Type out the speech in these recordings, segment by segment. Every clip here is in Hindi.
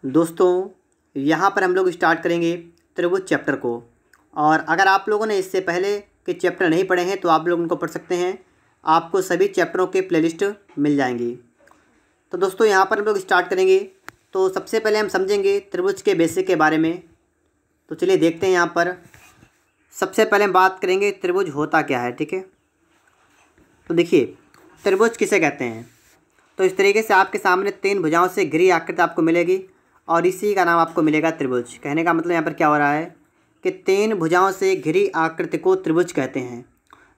दोस्तों यहाँ पर हम लोग स्टार्ट करेंगे त्रिभुज चैप्टर को। और अगर आप लोगों ने इससे पहले के चैप्टर नहीं पढ़े हैं तो आप लोग उनको पढ़ सकते हैं, आपको सभी चैप्टरों के प्लेलिस्ट मिल जाएंगी। तो दोस्तों यहाँ पर हम लोग स्टार्ट करेंगे। तो सबसे पहले हम समझेंगे त्रिभुज के बेसिक के बारे में। तो चलिए देखते हैं। यहाँ पर सबसे पहले हम बात करेंगे त्रिभुज होता क्या है। ठीक है, तो देखिए त्रिभुज किसे कहते हैं। तो इस तरीके से आपके सामने तीन भुजाओं से घिरी आकृति आपको मिलेगी और इसी का नाम आपको मिलेगा त्रिभुज। कहने का मतलब यहाँ पर क्या हो रहा है कि तीन भुजाओं से घिरी आकृति को त्रिभुज कहते हैं।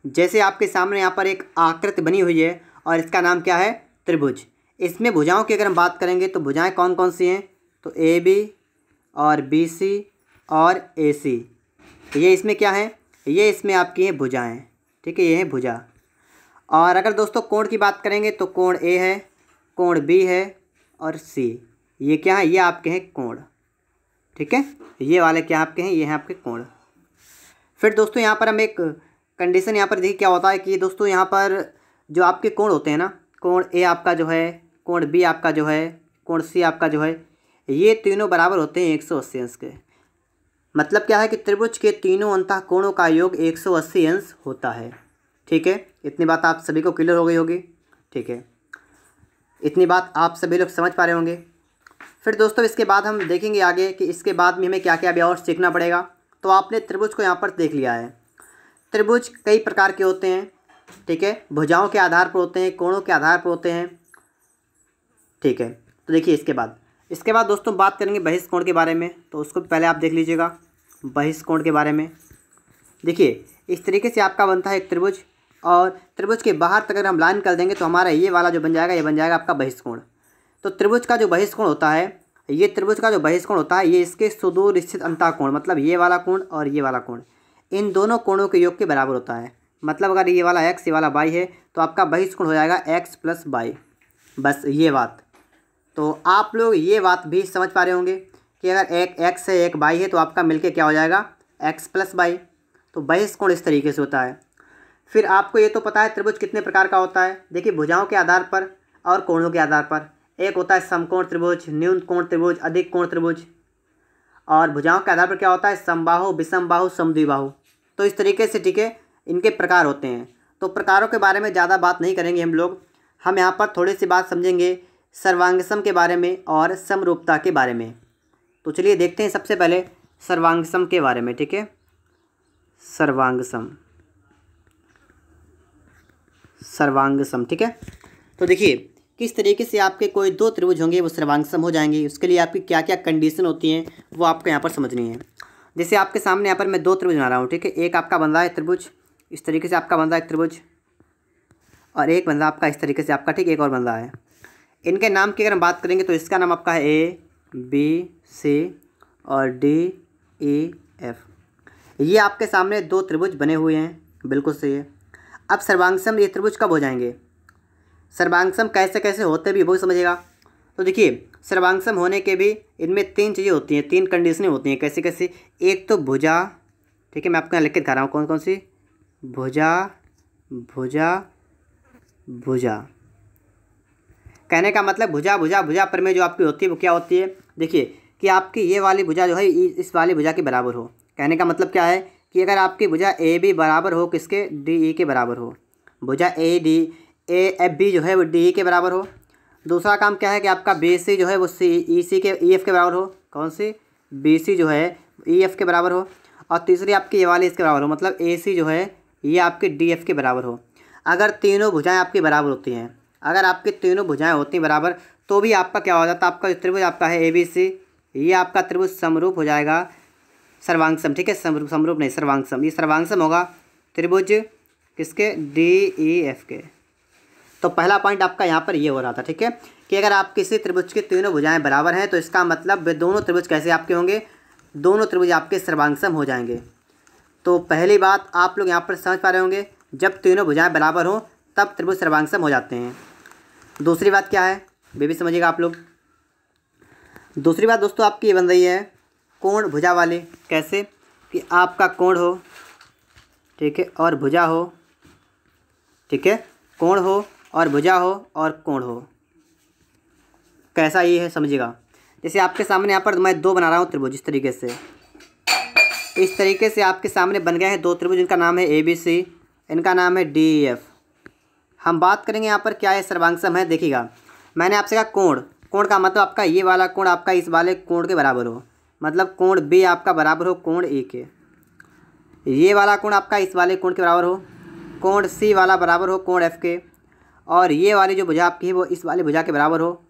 जैसे आपके सामने यहाँ पर एक आकृति बनी हुई है और इसका नाम क्या है, त्रिभुज। इसमें भुजाओं की अगर हम बात करेंगे तो भुजाएं कौन कौन सी हैं, तो ए बी और बी सी और ए सी, ये इसमें क्या है, ये इसमें आपकी हैं भुजाएं। ठीक है, ये है भुजा। और अगर दोस्तों कोण की बात करेंगे तो कोण ए है, कोण बी है और सी, ये क्या है, ये आपके हैं कोण। ठीक है, ये वाले क्या आपके हैं, ये हैं आपके कोण। फिर दोस्तों यहाँ पर हम एक कंडीशन यहाँ पर देखिए क्या होता है कि दोस्तों यहाँ पर जो आपके कोण होते हैं ना, कोण ए आपका जो है, कोण बी आपका जो है, कोण सी आपका जो है, ये तीनों बराबर होते हैं 180 अंश के। मतलब क्या है कि त्रिभुज के तीनों अंतः कोणों का योग 180 अंश होता है। ठीक है, इतनी बात आप सभी को क्लियर हो गई होगी। ठीक है, इतनी बात आप सभी लोग समझ पा रहे होंगे। फिर दोस्तों इसके बाद हम देखेंगे आगे कि इसके बाद में हमें क्या क्या भी और सीखना पड़ेगा। तो आपने त्रिभुज को यहाँ पर देख लिया है। त्रिभुज कई प्रकार के होते हैं। ठीक है, भुजाओं के आधार पर होते हैं, कोणों के आधार पर होते हैं। ठीक है, तो देखिए इसके बाद दोस्तों बात करेंगे बहिष्कोण के बारे में। तो उसको पहले आप देख लीजिएगा बहिष्कोण के बारे में। देखिए इस तरीके से आपका बनता है एक त्रिभुज, और त्रिभुज के बाहर तक अगर हम लाइन कर देंगे तो हमारा ये वाला जो बन जाएगा, ये बन जाएगा आपका बहिष्कोण। तो त्रिभुज का जो बहिष्कोण होता है, ये त्रिभुज का जो बहिष्कोण होता है, ये इसके सुदूर स्थित अंतःकोण, मतलब ये वाला कोण और ये वाला कोण, इन दोनों कोणों के योग के बराबर होता है। मतलब अगर ये वाला x ये वाला y है तो आपका बहिष्कोण हो जाएगा x प्लस y। बस ये बात। तो आप लोग ये बात भी समझ पा रहे होंगे कि अगर एक x है एक y है तो आपका मिलके क्या हो जाएगा, x प्लस y। तो बहिष्कोण इस तरीके से होता है। फिर आपको ये तो पता है त्रिभुज कितने प्रकार का होता है। देखिए भुजाओं के आधार पर और कोणों के आधार पर एक होता है समकोण त्रिभुज, न्यून कोण त्रिभुज, अधिक कोण त्रिभुज। और भुजाओं के आधार पर क्या होता है, समबाहु, विषमबाहु, समद्विबाहु। तो इस तरीके से ठीक है इनके प्रकार होते हैं। तो प्रकारों के बारे में ज़्यादा बात नहीं करेंगे हम लोग। हम यहाँ पर थोड़ी सी बात समझेंगे सर्वांगसम के बारे में और समरूपता के बारे में। तो चलिए देखते हैं सबसे पहले सर्वांगसम के बारे में। ठीक है, सर्वांगसम। ठीक है, तो देखिए किस तरीके से आपके कोई दो त्रिभुज होंगे वो सर्वांगसम हो जाएंगे। उसके लिए आपकी क्या क्या कंडीशन होती हैं वो आपको यहाँ पर समझनी है। जैसे आपके सामने यहाँ पर मैं दो त्रिभुज बना रहा हूँ। ठीक है, एक आपका बन रहा है त्रिभुज, इस तरीके से आपका बन रहा है त्रिभुज, और एक बन रहा है आपका इस तरीके से आपका, ठीक, एक और बन रहा है। इनके नाम की अगर हम बात करेंगे तो इसका नाम आपका है ए बी सी और डी ई एफ। ये आपके सामने दो त्रिभुज बने हुए हैं, बिल्कुल सही है। अब सर्वांगसम ये त्रिभुज कब हो जाएंगे, सर्वांगसम कैसे कैसे होते भी वो समझिएगा। तो देखिए सर्वांगसम होने के भी इनमें तीन चीज़ें होती हैं, तीन कंडीशनें होती हैं। कैसे कैसे, एक तो भुजा। ठीक है, मैं आपको यहाँ लिख के दिखा रहा हूँ कौन कौन सी, भुजा भुजा भुजा। कहने का मतलब भुजा भुजा भुजा पर में जो आपकी होती है वो क्या होती है, देखिए कि आपकी ये वाली भुजा जो है इस वाली भुजा के बराबर हो। कहने का मतलब क्या है कि अगर आपकी भुजा ए बी बराबर हो किसके, डी ई के बराबर हो, भुजा ए एफ बी जो है वो डी ई के बराबर हो। दूसरा काम क्या है कि आपका बी सी जो है वो सी ई सी के ई एफ के बराबर हो। कौन सी, बी सी जो है ई एफ के बराबर हो। और तीसरी आपकी ये वाली इसके बराबर हो, मतलब ए सी जो है ये आपके डी एफ के बराबर हो। अगर तीनों भुजाएं आपकी बराबर होती हैं, अगर आपकी तीनों भुजाएं होती हैं बराबर, तो भी आपका क्या हो जाता है, आपका त्रिभुज आपका है ए बी सी, ये आपका त्रिभुज समरूप हो जाएगा, सर्वांगसम। ठीक है, समरूप नहीं, सर्वांगसम। ये सर्वांगसम होगा त्रिभुज किसके, डी ई एफ के। तो पहला पॉइंट आपका यहाँ पर ये हो रहा था। ठीक है, कि अगर आप किसी त्रिभुज की तीनों भुजाएं बराबर हैं तो इसका मतलब वे दोनों त्रिभुज कैसे आपके होंगे, दोनों त्रिभुज आपके सर्वांगसम हो जाएंगे। तो पहली बात आप लोग यहाँ पर समझ पा रहे होंगे, जब तीनों भुजाएं बराबर हों तब त्रिभुज सर्वांगसम हो जाते हैं। दूसरी बात क्या है वे भी समझिएगा आप लोग। दूसरी बात दोस्तों आपकी ये बन रही है कोण भुजा वाली। कैसे, कि आपका कोण हो, ठीक है, और भुजा हो। ठीक है, कोण हो और भुजा हो और कोण हो। कैसा ये है समझिएगा। जैसे आपके सामने यहाँ पर मैं 2 बना रहा हूँ त्रिभुज, इस तरीके से आपके सामने बन गए हैं 2 त्रिभुज। इनका नाम है ABC, इनका नाम है DEF। हम बात करेंगे यहाँ पर क्या है सर्वांगसम है। देखिएगा, मैंने आपसे कहा कोण, कोण का मतलब आपका ये वाला कोण आपका इस वाले कोण के बराबर हो, मतलब कोण B आपका बराबर हो कोण A के। ये वाला कोण आपका इस वाले कोण के बराबर हो, कोण C वाला बराबर हो कोण F के। और ये वाली जो भुजा आपकी है वो इस वाली भुजा के बराबर हो,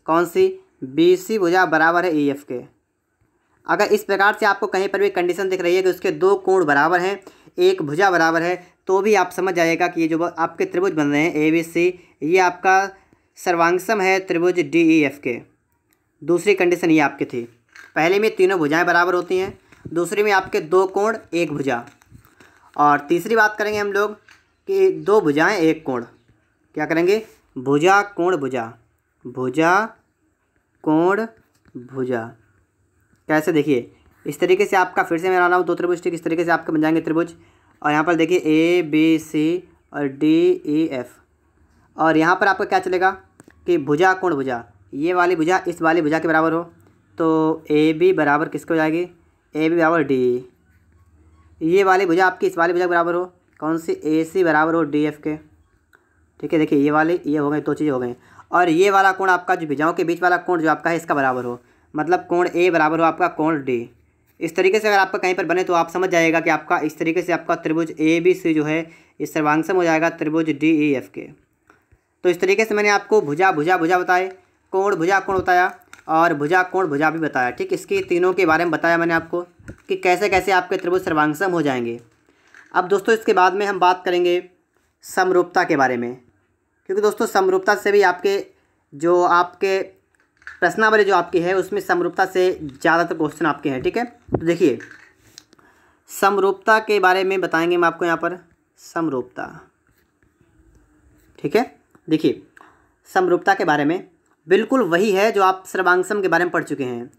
कौन सी, BC भुजा बराबर है EF के। अगर इस प्रकार से आपको कहीं पर भी कंडीशन दिख रही है कि उसके 2 कोण बराबर हैं, एक भुजा बराबर है, तो भी आप समझ जाइएगा कि ये जो आपके त्रिभुज बन रहे हैं ABC, ये आपका सर्वांगसम है त्रिभुज DEF के। दूसरी कंडीशन ये आपकी थी, पहले में तीनों भुजाएं बराबर होती हैं, दूसरी में आपके 2 कोण 1 भुजा, और तीसरी बात करेंगे हम लोग कि 2 भुजाएं 1 कोण। क्या करेंगे, भुजा कोण भुजा, भुजा कोण भुजा। कैसे, देखिए इस तरीके से आपका, फिर से मैं बना रहा हूँ 2 त्रिभुज, ठीक इस तरीके से आपके बन जाएंगे त्रिभुज। और यहाँ पर देखिए ABC और DEF, और यहाँ पर आपका क्या चलेगा कि भुजा कोण भुजा, ये वाली भुजा इस वाली भुजा के बराबर हो, तो AB बराबर किसके हो जाएगी, AB बराबर DE। ये वाली भुजा आपकी इस वाली भुजा के बराबर हो, कौन सी, AC बराबर हो DF के। ठीक है, देखिए ये वाले ये हो गए, 2 चीज़ें हो गई। और ये वाला कोण आपका जो भुजाओं के बीच वाला कोण जो आपका है इसका बराबर हो, मतलब कोण A बराबर हो आपका कोण D। इस तरीके से अगर आपका कहीं पर बने तो आप समझ जाइएगा कि आपका इस तरीके से आपका त्रिभुज ABC जो है इस सर्वांगसम हो जाएगा त्रिभुज DEF के। तो इस तरीके से मैंने आपको भुजा भुजा भुजा बताए, कोण भुजा कोण बताया, और भुजा कोण भुजा भी बताया। ठीक, इसकी तीनों के बारे में बताया मैंने आपको कि कैसे कैसे आपके त्रिभुज सर्वांगसम हो जाएंगे। अब दोस्तों इसके बाद में हम बात करेंगे समरूपता के बारे में, क्योंकि दोस्तों समरूपता से भी आपके जो आपके प्रश्नावली जो आपकी है उसमें समरूपता से ज़्यादातर क्वेश्चन आपके हैं। ठीक है, तो देखिए समरूपता के बारे में बताएंगे हम आपको यहाँ पर, समरूपता। ठीक है, देखिए समरूपता के बारे में बिल्कुल वही है जो आप सर्वांगसम के बारे में पढ़ चुके हैं।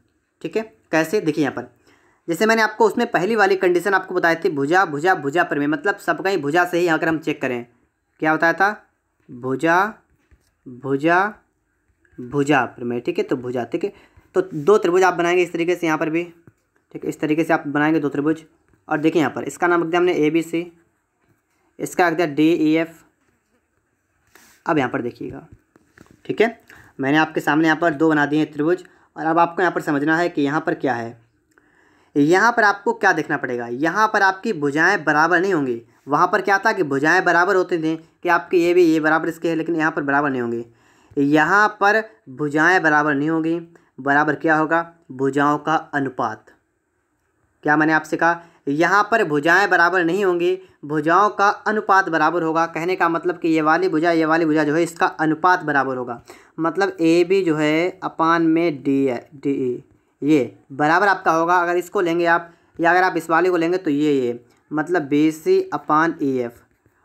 ठीक है, कैसे, देखिए यहाँ पर जैसे मैंने आपको उसमें पहली वाली कंडीशन आपको बताई थी, भुजा भुजा भुजा पर में, मतलब सब कहीं भुजा से ही अगर हम चेक करें, क्या बताया था, भुजा भुजा भुजा पर में। ठीक है, तो भुजा, ठीक है, तो 2 त्रिभुज आप बनाएंगे इस तरीके से यहाँ पर भी। ठीक है, इस तरीके से आप बनाएंगे 2 त्रिभुज। और देखिए यहाँ पर इसका नाम रख दिया हमने ABC, इसका रख दिया DEF। अब यहाँ पर देखिएगा, ठीक है, मैंने आपके सामने यहाँ पर 2 बना दिए त्रिभुज, और अब आपको यहाँ पर समझना है कि यहाँ पर क्या है। यहाँ पर आपको क्या देखना पड़ेगा, यहाँ पर आपकी भुजाएं बराबर नहीं होंगी। वहाँ पर क्या था कि भुजाएं बराबर होते थे कि आपके ये बराबर इसके है, लेकिन यहाँ पर बराबर नहीं होंगी। यहाँ पर भुजाएं बराबर नहीं होंगी, बराबर क्या होगा, भुजाओं का अनुपात। क्या मैंने आपसे कहा, यहाँ पर भुजाएं बराबर नहीं होंगी, भुजाओं का अनुपात बराबर होगा। कहने का मतलब कि ये वाली भुजा जो है इसका अनुपात बराबर होगा, मतलब AB जो है अपान में DE ये बराबर आपका होगा। अगर इसको लेंगे आप, या अगर आप इस वाले को लेंगे तो ये मतलब BC अपान EF,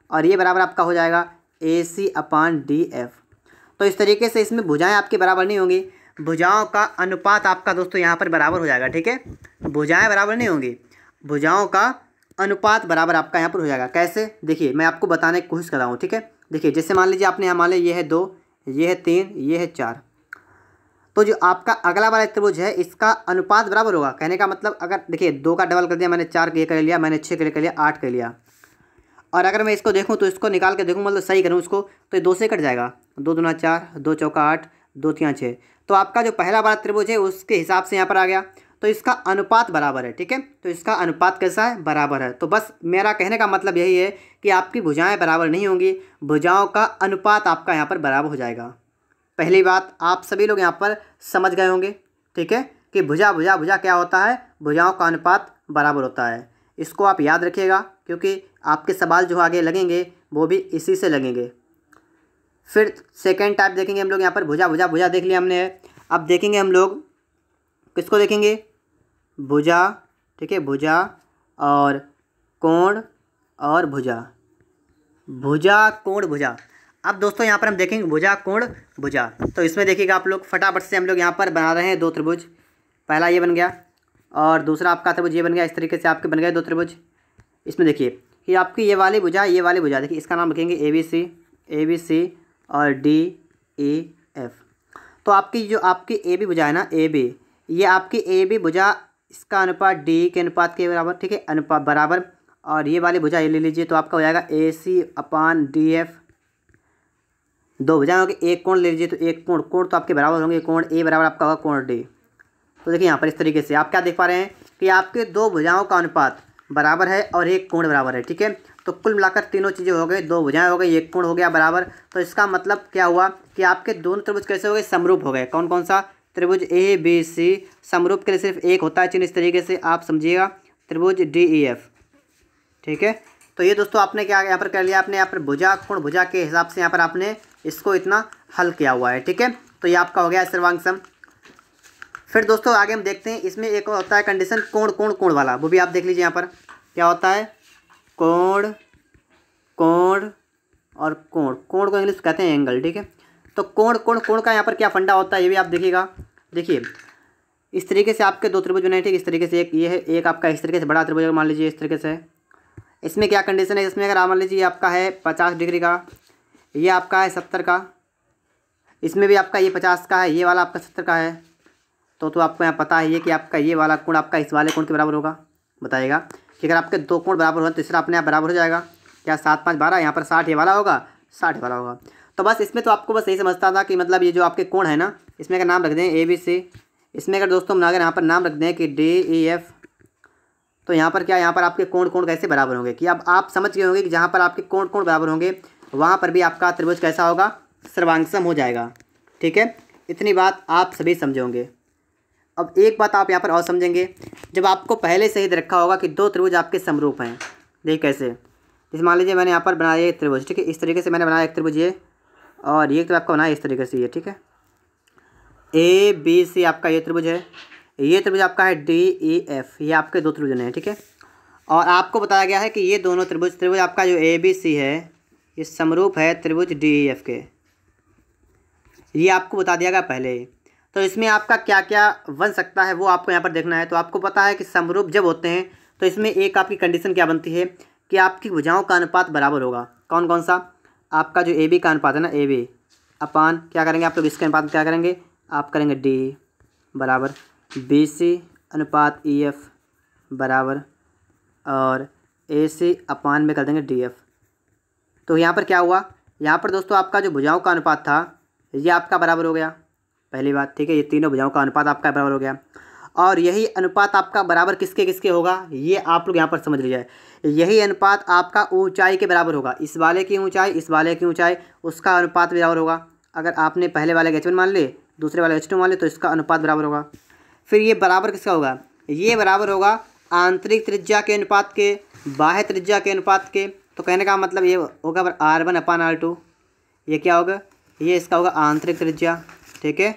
और ये बराबर आपका हो जाएगा AC अपान DF। तो इस तरीके से इसमें भुजाएं आपकी बराबर नहीं होंगी, भुजाओं का अनुपात आपका दोस्तों यहाँ पर बराबर हो जाएगा। ठीक है, भुजाएं बराबर नहीं होंगी, भुजाओं का अनुपात बराबर आपका यहाँ पर हो जाएगा। कैसे, देखिए मैं आपको बताने की कोशिश कर रहा हूँ। ठीक है, देखिए जैसे मान लीजिए आपने यहाँ मान लिया ये है 2, ये है 3, ये है 4, तो जो आपका अगला वाला त्रिभुज है इसका अनुपात बराबर होगा। कहने का मतलब अगर देखिए 2 का डबल कर दिया, मैंने 4 के लिए कर लिया, मैंने 6 के लिए कर लिया, 8 कर लिया, और अगर मैं इसको देखूँ तो इसको निकाल के देखूँ, मतलब सही करूँ इसको, तो ये 2 से कट जाएगा, 2 दूना 4, 2 चौका 8, 2 तिया 6। तो आपका जो पहला वाला त्रिभुज है उसके हिसाब से यहाँ पर आ गया, तो इसका अनुपात बराबर है। ठीक है, तो इसका अनुपात कैसा है, बराबर है। तो बस मेरा कहने का मतलब यही है कि आपकी भुजाएं बराबर नहीं होंगी, भुजाओं का अनुपात आपका यहाँ पर बराबर हो जाएगा। पहली बात आप सभी लोग यहाँ पर समझ गए होंगे। ठीक है, कि भुजा भुजा भुजा क्या होता है, भुजाओं का अनुपात बराबर होता है। इसको आप याद रखिएगा, क्योंकि आपके सवाल जो आगे लगेंगे वो भी इसी से लगेंगे। फिर सेकेंड टाइप देखेंगे हम लोग, यहाँ पर भुजा भुजा भुजा देख लिया हमने। अब देखेंगे हम लोग किसको देखेंगे, भुजा। ठीक है, भुजा और कोण और भुजा, भुजा कोण भुजा। अब दोस्तों यहाँ पर हम देखेंगे भुजा कोण भुजा। तो इसमें देखिएगा आप लोग फटाफट से हम लोग यहाँ पर बना रहे हैं 2 त्रिभुज। पहला ये बन गया और दूसरा आपका त्रिभुज ये बन गया। इस तरीके से आपके बन गए 2 त्रिभुज। इसमें देखिए कि आपकी ये वाली भुजा देखिए, इसका नाम रखेंगे ABC और DEF। तो आपकी जो आपकी AB भुजा है ना, AB ये आपकी ए बी भुजा, इसका अनुपात डी के अनुपात के बराबर, ठीक है, अनुपात बराबर। और ये वाली भुजा ये ले लीजिए तो आपका हो जाएगा ए सी अपान डी एफ। दो भुजाएं होगी, एक कोण ले लीजिए तो एक कोण, कोण तो आपके बराबर होंगे, कोण ए बराबर आपका होगा कोण डी। तो देखिए यहाँ पर इस तरीके से आप क्या देख पा रहे हैं कि आपके दो भुजाओं का अनुपात बराबर है और एक कोण बराबर है, ठीक है। तो कुल मिलाकर तीनों चीज़ें हो गई, दो भुजाएं हो गई, एक कोण हो गया बराबर। तो इसका मतलब क्या हुआ कि आपके दोनों त्रिभुज कैसे हो गए, समरूप हो गए। कौन कौन सा त्रिभुज ए बी सी, समरूप के लिए सिर्फ एक होता है चिन्ह, इस तरीके से आप समझिएगा, त्रिभुज डी ई एफ, ठीक है। तो ये दोस्तों आपने क्या यहाँ पर कर लिया, आपने यहाँ पर भुजा कोण भुजा के हिसाब से यहाँ पर आपने इसको इतना हल किया हुआ है, ठीक है। तो ये आपका हो गया सर्वांग सम। फिर दोस्तों आगे हम देखते हैं, इसमें एक और होता है कंडीशन कोण कोण कोण वाला, वो भी आप देख लीजिए। यहाँ पर क्या होता है, कोण कोण और कोण, कोण को इंग्लिश कहते हैं एंगल, ठीक है। तो कोण कोण कोण का यहाँ पर क्या फंडा होता है ये भी आप देखिएगा। देखिए इस तरीके से आपके दो त्रिभुज बने, ठीक, इस तरीके से एक ये है, एक आपका इस तरीके से बड़ा त्रिभुज मान लीजिए इस तरीके से। इसमें क्या कंडीशन है, इसमें अगर आप मान लीजिए आपका है 50 डिग्री का, ये आपका है 70 का, इसमें भी आपका ये 50 का है, ये वाला आपका 70 का है। तो आपको यहाँ पता है ये कि आपका ये वाला कोण आपका इस वाले कोण के बराबर होगा। बताइएगा कि अगर आपके दो कोण बराबर हो तो तीसरा अपने आप बराबर हो जाएगा। क्या 7 5 12, यहाँ पर 60 ये वाला होगा, 60 वाला होगा। तो बस इसमें तो आपको बस यही समझता था कि मतलब ये जो आपके कोण है ना, इसमें अगर नाम रख दें ए बी सी, इसमें अगर दोस्तों हम अगर यहाँ पर नाम रख दें कि डी ई एफ, तो यहाँ पर क्या, यहाँ पर आपके कोण कोण कैसे बराबर होंगे, कि अब आप समझ गए होंगे कि जहाँ पर आपके कोण कोण बराबर होंगे वहाँ पर भी आपका त्रिभुज कैसा होगा, सर्वांगसम हो जाएगा, ठीक है। इतनी बात आप सभी समझे होंगे। अब एक बात आप यहाँ पर और समझेंगे, जब आपको पहले से ही दे रखा होगा कि दो त्रिभुज आपके समरूप हैं। देखिए कैसे, जैसे मान लीजिए मैंने यहाँ पर बनाया एक त्रिभुज, ठीक है, इस तरीके से मैंने बनाया एक त्रिभुज ये, और ये तो आपका बनाया इस तरीके से ये, ठीक है, ए बी सी आपका ये त्रिभुज है, ये त्रिभुज आपका है डी ई एफ, ये आपके दो त्रिभुज हैं, ठीक है। और आपको बताया गया है कि ये दोनों त्रिभुज आपका जो ए बी सी है ये समरूप है त्रिभुज डी ई एफ के, ये आपको बता दिया गया पहले ही। तो इसमें आपका क्या क्या बन सकता है वो आपको यहाँ पर देखना है। तो आपको पता है कि समरूप जब होते हैं तो इसमें एक आपकी कंडीशन क्या बनती है कि आपकी भुजाओं का अनुपात बराबर होगा। कौन कौन सा, आपका जो ए बी का अनुपात है ना, ए बी अपान क्या करेंगे आप लोग, इसके अनुपात क्या करेंगे आप करेंगे डी बराबर बी सी अनुपात ई एफ बराबर और ए सी अपान में कर देंगे डी एफ। तो यहाँ पर क्या हुआ, यहाँ पर दोस्तों आपका जो भुजाओं का अनुपात था ये आपका बराबर हो गया, पहली बात, ठीक है। ये तीनों भुजाओं का अनुपात आपका बराबर हो गया। और यही अनुपात आपका बराबर किसके किसके होगा ये आप लोग यहाँ पर समझ लीजिए। यही अनुपात आपका ऊंचाई के बराबर होगा, इस वाले की ऊंचाई इस वाले की ऊंचाई, उसका अनुपात बराबर होगा। अगर आपने पहले वाले का H1 मान ले, दूसरे वाले H2 मान ले, तो इसका अनुपात बराबर होगा। फिर ये बराबर किसका होगा, ये बराबर होगा आंतरिक त्रिज्या के अनुपात के बाह्य त्रिज्या के अनुपात के। तो कहने का मतलब ये होगा R1 अपान R2, ये क्या होगा, ये इसका होगा आंतरिक त्रिज्या, ठीक है,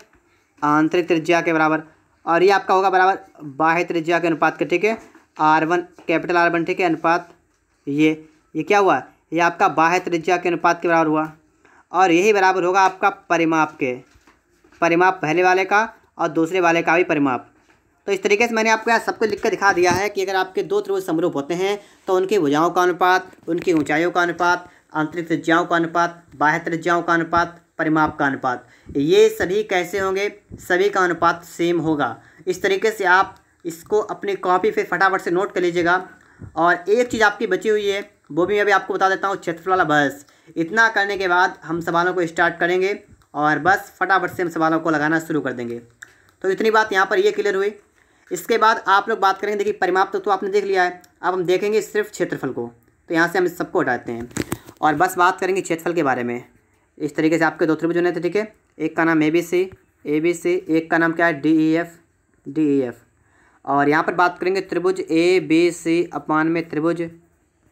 आंतरिक त्रिज्या के बराबर। और ये आपका होगा बराबर बाह्य त्रिज्या के अनुपात के, ठीक है, R1 कैपिटल R1, ठीक है, अनुपात ये क्या हुआ, ये आपका बाह्य त्रिज्या के अनुपात के बराबर हुआ। और यही बराबर होगा आपका परिमाप के, परिमाप पहले वाले का और दूसरे वाले का भी परिमाप। तो इस तरीके से मैंने आपको यहाँ सब कुछ लिख कर दिखा दिया है कि अगर आपके दो त्रिभुज समरूप होते हैं तो उनकी भुजाओं का अनुपात, उनकी ऊंचाइयों का अनुपात, आंतरिक त्रिज्याओं का अनुपात, बाह्य त्रिज्याओं का अनुपात, परिमाप का अनुपात, ये सभी कैसे होंगे, सभी का अनुपात सेम होगा। इस तरीके से आप इसको अपनी कॉपी पे फटाफट से नोट कर लीजिएगा। और एक चीज़ आपकी बची हुई है वो भी मैं अभी आपको बता देता हूँ, क्षेत्रफल वाला। बस इतना करने के बाद हम सवालों को स्टार्ट करेंगे और बस फटाफट से हम सवालों को लगाना शुरू कर देंगे। तो इतनी बात यहाँ पर ये क्लियर हुई। इसके बाद आप लोग बात करेंगे, देखिए परिमाप तो आपने देख लिया है, अब हम देखेंगे सिर्फ क्षेत्रफल को। तो यहाँ से हम इस सबको हटाते हैं और बस बात करेंगे क्षेत्रफल के बारे में। इस तरीके से आपके दो त्रिभुज बने थे, ठीक है, एक का नाम ए बी सी, एक का नाम क्या है डी ई एफ। और यहाँ पर बात करेंगे त्रिभुज ए बी सी अपान में त्रिभुज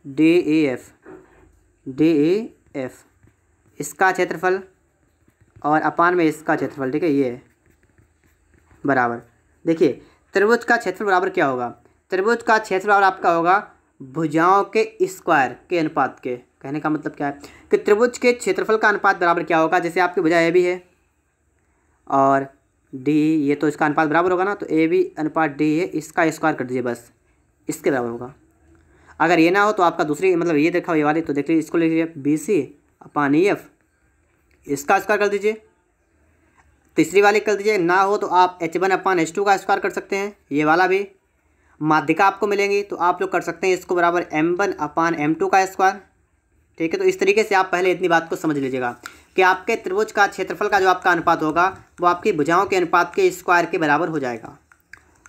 डी ई एफ, इसका क्षेत्रफल और अपान में इसका क्षेत्रफल, ठीक है, ये है बराबर। देखिए त्रिभुज का क्षेत्रफल बराबर क्या होगा, त्रिभुज का क्षेत्रफल बराबर आपका होगा भुजाओं के स्क्वायर के अनुपात के। कहने का मतलब क्या है कि त्रिभुज के क्षेत्रफल का अनुपात बराबर क्या होगा, जैसे आपकी भुजा ए बी है और डी, ये तो इसका अनुपात बराबर होगा ना, तो ए बी अनुपात डी है, इसका स्क्वायर कर दीजिए, बस इसके बराबर होगा। अगर ये ना हो तो आपका दूसरी मतलब ये देखा हो ये वाली, तो देख लीजिए, इसको लिख लीजिए बी सी अपान ई एफ, इसका स्क्वायर कर दीजिए। तीसरी वाली कर दीजिए, ना हो तो आप H1/H2 का स्क्वायर कर सकते हैं, ये वाला भी। माध्यिका आपको मिलेंगी तो आप लोग कर सकते हैं इसको बराबर M1/M2 का स्क्वायर। ठीक है, तो इस तरीके से आप पहले इतनी बात को समझ लीजिएगा कि आपके त्रिभुज का क्षेत्रफल का जो आपका अनुपात होगा वो आपकी भुजाओं के अनुपात के स्क्वायर के बराबर हो जाएगा।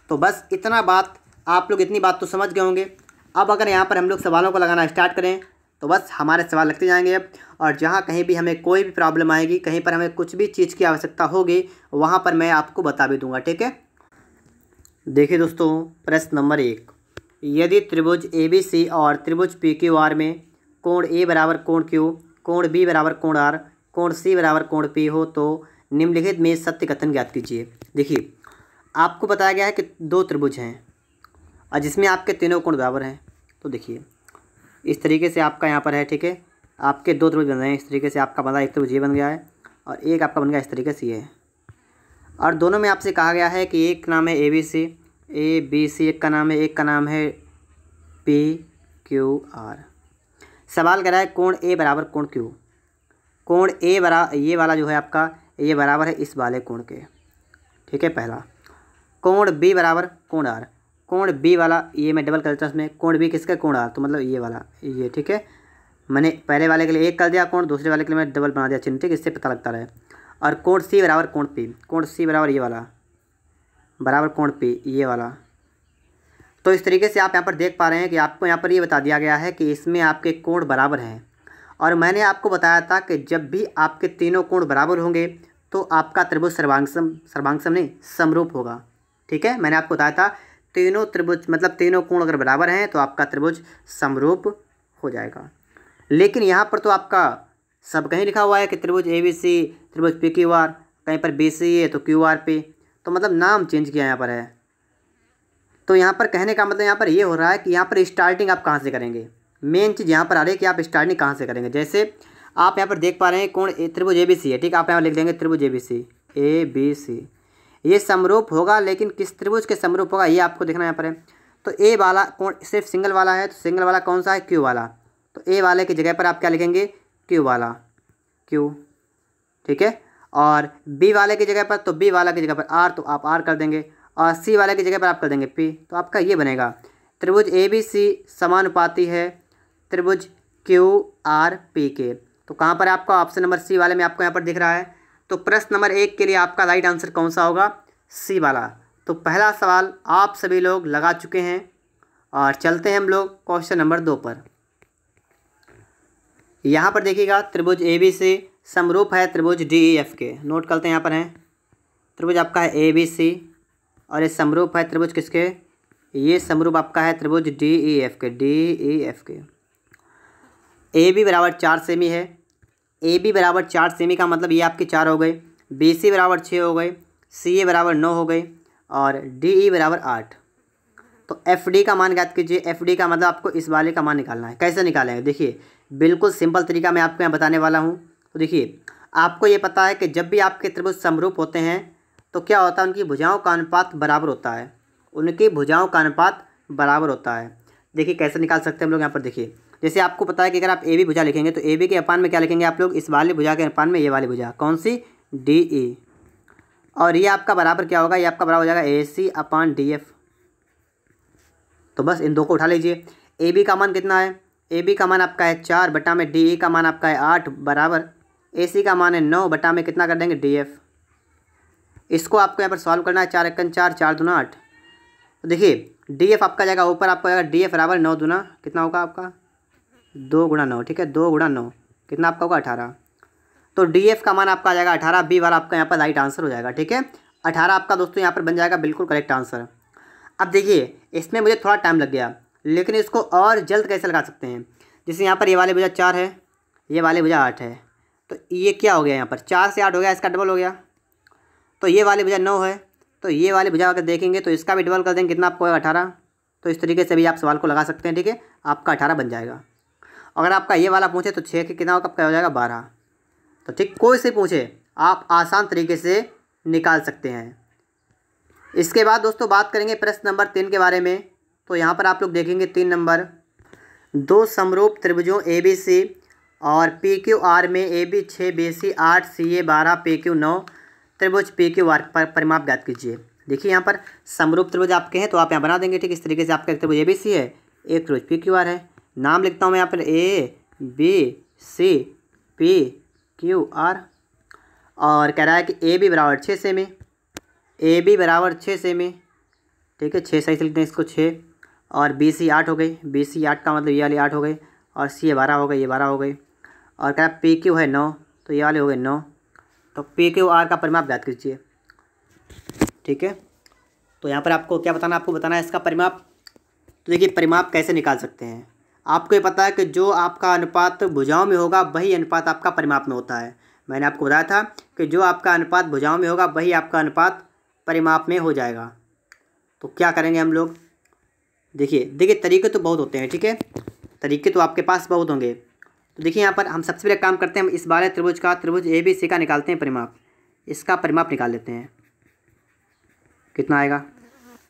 तो बस इतना बात, आप लोग इतनी बात तो समझ गए होंगे। अब अगर यहाँ पर हम लोग सवालों को लगाना स्टार्ट करें तो बस हमारे सवाल लगते जाएंगे अब, और जहाँ कहीं भी हमें कोई भी प्रॉब्लम आएगी, कहीं पर हमें कुछ भी चीज़ की आवश्यकता होगी, वहाँ पर मैं आपको बता भी दूंगा। ठीक है, देखिए दोस्तों, प्रश्न नंबर 1, यदि त्रिभुज ABC और त्रिभुज PQR में कोण A बराबर कोण Q, कोण B बराबर कोण R, कोण C बराबर कोण P हो तो निम्नलिखित में सत्य कथन ज्ञात कीजिए। देखिए, आपको बताया गया है कि दो त्रिभुज हैं और जिसमें आपके तीनों कोण बराबर हैं। तो देखिए इस तरीके से आपका यहाँ पर है। ठीक है, आपके दो त्रिभुज बन रहे हैं। इस तरीके से आपका बना, एक त्रिभुज ये बन गया है और एक आपका बन गया इस तरीके से ये है, और दोनों में आपसे कहा गया है कि एक का नाम है ABC, एक का नाम है, एक का नाम है PQR। सवाल कर रहा है कोण A बराबर कोण Q, कोण A बराबर, ये वाला जो है आपका, ये बराबर है इस वाले कोण के। ठीक है, पहला। कोण B बराबर कोण R, कोण B वाला, ये मैं डबल करता हूँ इसमें, कोण B किसका, कोण R, तो मतलब ये वाला, ये। ठीक है, मैंने पहले वाले के लिए एक कर दिया कोण, दूसरे वाले के लिए मैं डबल बना दिया चिन्ह। ठीक, इससे पता लगता रहे। और कोण C बराबर कोण P, कोण C बराबर ये वाला बराबर कोण P, ये वाला। तो इस तरीके से आप यहाँ पर देख पा रहे हैं कि आपको यहाँ पर ये बता दिया गया है कि इसमें आपके कोण बराबर हैं। और मैंने आपको बताया था कि जब भी आपके तीनों कोण बराबर होंगे तो आपका त्रिभुज सर्वांगसम नहीं, समरूप होगा। ठीक है, मैंने आपको बताया था तीनों त्रिभुज मतलब तीनों कोण अगर बराबर हैं तो आपका त्रिभुज समरूप हो जाएगा। लेकिन यहाँ पर तो आपका सब कहीं लिखा हुआ है कि त्रिभुज ABC, त्रिभुज PQR, कहीं पर BC है तो QRP, तो मतलब नाम चेंज किया यहाँ पर है। तो यहाँ पर कहने का मतलब यहाँ पर ये हो रहा है कि यहाँ पर स्टार्टिंग आप कहाँ से करेंगे। मेन चीज़ यहाँ पर आ रही है कि आप स्टार्टिंग कहाँ से करेंगे। जैसे आप यहाँ पर देख पा रहे हैं कोण त्रिभुज ABC है। ठीक, आप यहाँ लिख देंगे त्रिभुज ABC, ये समरूप होगा, लेकिन किस त्रिभुज के समरूप होगा ये आपको देखना यहाँ पर है। तो A वाला कोण सिर्फ सिंगल वाला है, तो सिंगल वाला कौन सा है, Q वाला। तो A वाले की जगह पर आप क्या लिखेंगे, Q वाला, Q। ठीक है, और B वाले की जगह पर, तो B वाला की जगह पर R, तो आप R कर देंगे, और C वाले की जगह पर आप कर देंगे P। तो आपका ये बनेगा त्रिभुज ABC समानुपाती है त्रिभुज QRP के। तो कहाँ पर आपका ऑप्शन नंबर C वाले में आपको यहाँ पर दिख रहा है। तो प्रश्न नंबर 1 के लिए आपका राइट आंसर कौन सा होगा, C वाला। तो पहला सवाल आप सभी लोग लगा चुके हैं, और चलते हैं हम लोग क्वेश्चन नंबर 2 पर। यहाँ पर देखिएगा त्रिभुज ABC समरूप है त्रिभुज DEF के। नोट करते हैं, यहाँ पर है त्रिभुज आपका है ABC और ये समरूप है त्रिभुज किसके, ये समरूप आपका है त्रिभुज DEF के। AB बराबर 4 सेमी है, AB बराबर 4 सेमी का मतलब ये आपके 4 हो गए, BC बराबर 6 हो गए, CA बराबर 9 हो गए, और DE बराबर 8। तो FD का मान ज्ञात कीजिए। FD का मतलब आपको इस वाले का मान निकालना है। कैसे निकालेंगे, देखिए बिल्कुल सिंपल तरीका मैं आपको यहाँ बताने वाला हूँ। तो देखिए, आपको ये पता है कि जब भी आपके त्रिभुज समरूप होते हैं तो क्या होता है, उनकी भुजाओं का अनुपात बराबर होता है, उनकी भुजाओं का अनुपात बराबर होता है। देखिए कैसे निकाल सकते हैं हम लोग यहाँ पर। देखिए जैसे आपको पता है कि अगर आप AB भुजा लिखेंगे तो AB के अपान में क्या लिखेंगे आप लोग, इस वाली भुजा के अपान में ये वाली भुजा कौन सी, DE, और ये आपका बराबर क्या होगा, ये आपका बराबर हो जाएगा AC/DF। तो बस इन दो को उठा लीजिए। AB का मान कितना है, AB का मान आपका है 4 बटा में DE का मान आपका है 8 बराबर AC का मान है 9 बटा में कितना कर देंगे DF। इसको आपको यहाँ पर सॉल्व करना है। 4 एकन 4, 4 दूना 8। तो देखिए DF आपका जाएगा ऊपर, आपको जाएगा DF बराबर 9 दूना कितना होगा आपका 2 गुणा 9। ठीक है, 2 गुणा 9 कितना आपका होगा 18। तो DF का मान आपका आ जाएगा 18। B वाला आपका यहाँ पर राइट आंसर हो जाएगा। ठीक है, 18 आपका दोस्तों यहाँ पर बन जाएगा बिल्कुल करेक्ट आंसर। अब देखिए इसमें मुझे थोड़ा टाइम लग गया, लेकिन इसको और जल्द कैसे लगा सकते हैं। जैसे यहाँ पर ये वाले भुजा 4 है, ये वाले भुजा 8 है, तो ये क्या हो गया, यहाँ पर 4 से 8 हो गया, इसका डबल हो गया। तो ये वाली भुजा 9 है, तो ये वाली भुजा अगर देखेंगे तो इसका भी डबल कर देंगे, कितना आपको होगा 18। तो इस तरीके से भी आप सवाल को लगा सकते हैं। ठीक है, आपका 18 बन जाएगा। अगर आपका ये वाला पूछे तो 6 के कितना होगा, आपका हो जाएगा 12। तो ठीक कोई से पूछे आप आसान तरीके से निकाल सकते हैं। इसके बाद दोस्तों बात करेंगे प्रश्न नंबर 3 के बारे में। तो यहाँ पर आप लोग देखेंगे 3 नंबर, दो समरूप त्रिभुजों ABC और PQR में AB 6, BC 8, CA 12, PQ 9 त्रिभुज पी क्यू आर पर परिमाप ज्ञात कीजिए। देखिए यहाँ पर समरूप त्रिभुज आपके हैं तो आप यहाँ बना देंगे, ठीक। इस तरीके से आपका एक त्रिभुज ABC है, एक त्रिभुज पी क्यू आर है। नाम लिखता हूँ मैं यहाँ पर ABCPQR, और कह रहा है कि AB बराबर 6 सेमी, AB बराबर 6 सेमी, ठीक है। 6 सही से लिखते हैं इसको 6, और BC 8 हो गई, BC 8 का मतलब ये वाली 8 हो गई, और C 12 हो गई, ये 12 हो गई, और कह रहा है PQ है 9, तो ये वाले हो गए 9। तो PQR का परिमाप ज्ञात कीजिए, ठीक है। तो यहाँ पर आपको क्या बताना, आपको बताना है इसका परिमाप। तो देखिए परिमाप कैसे निकाल सकते हैं, आपको ये पता है कि जो आपका अनुपात भुजाओं में होगा वही अनुपात आपका परिमाप में होता है। मैंने आपको बताया था कि जो आपका अनुपात भुजाओं में होगा वही आपका अनुपात परिमाप में हो जाएगा। तो क्या करेंगे हम लोग, देखिए तरीके तो बहुत होते हैं, ठीक है, तरीके तो आपके पास बहुत होंगे। तो देखिए यहाँ पर हम सबसे पहले काम करते हैं, हम इस बारे त्रिभुज ABC का निकालते हैं परिमाप। इसका परिमाप निकाल लेते हैं, कितना आएगा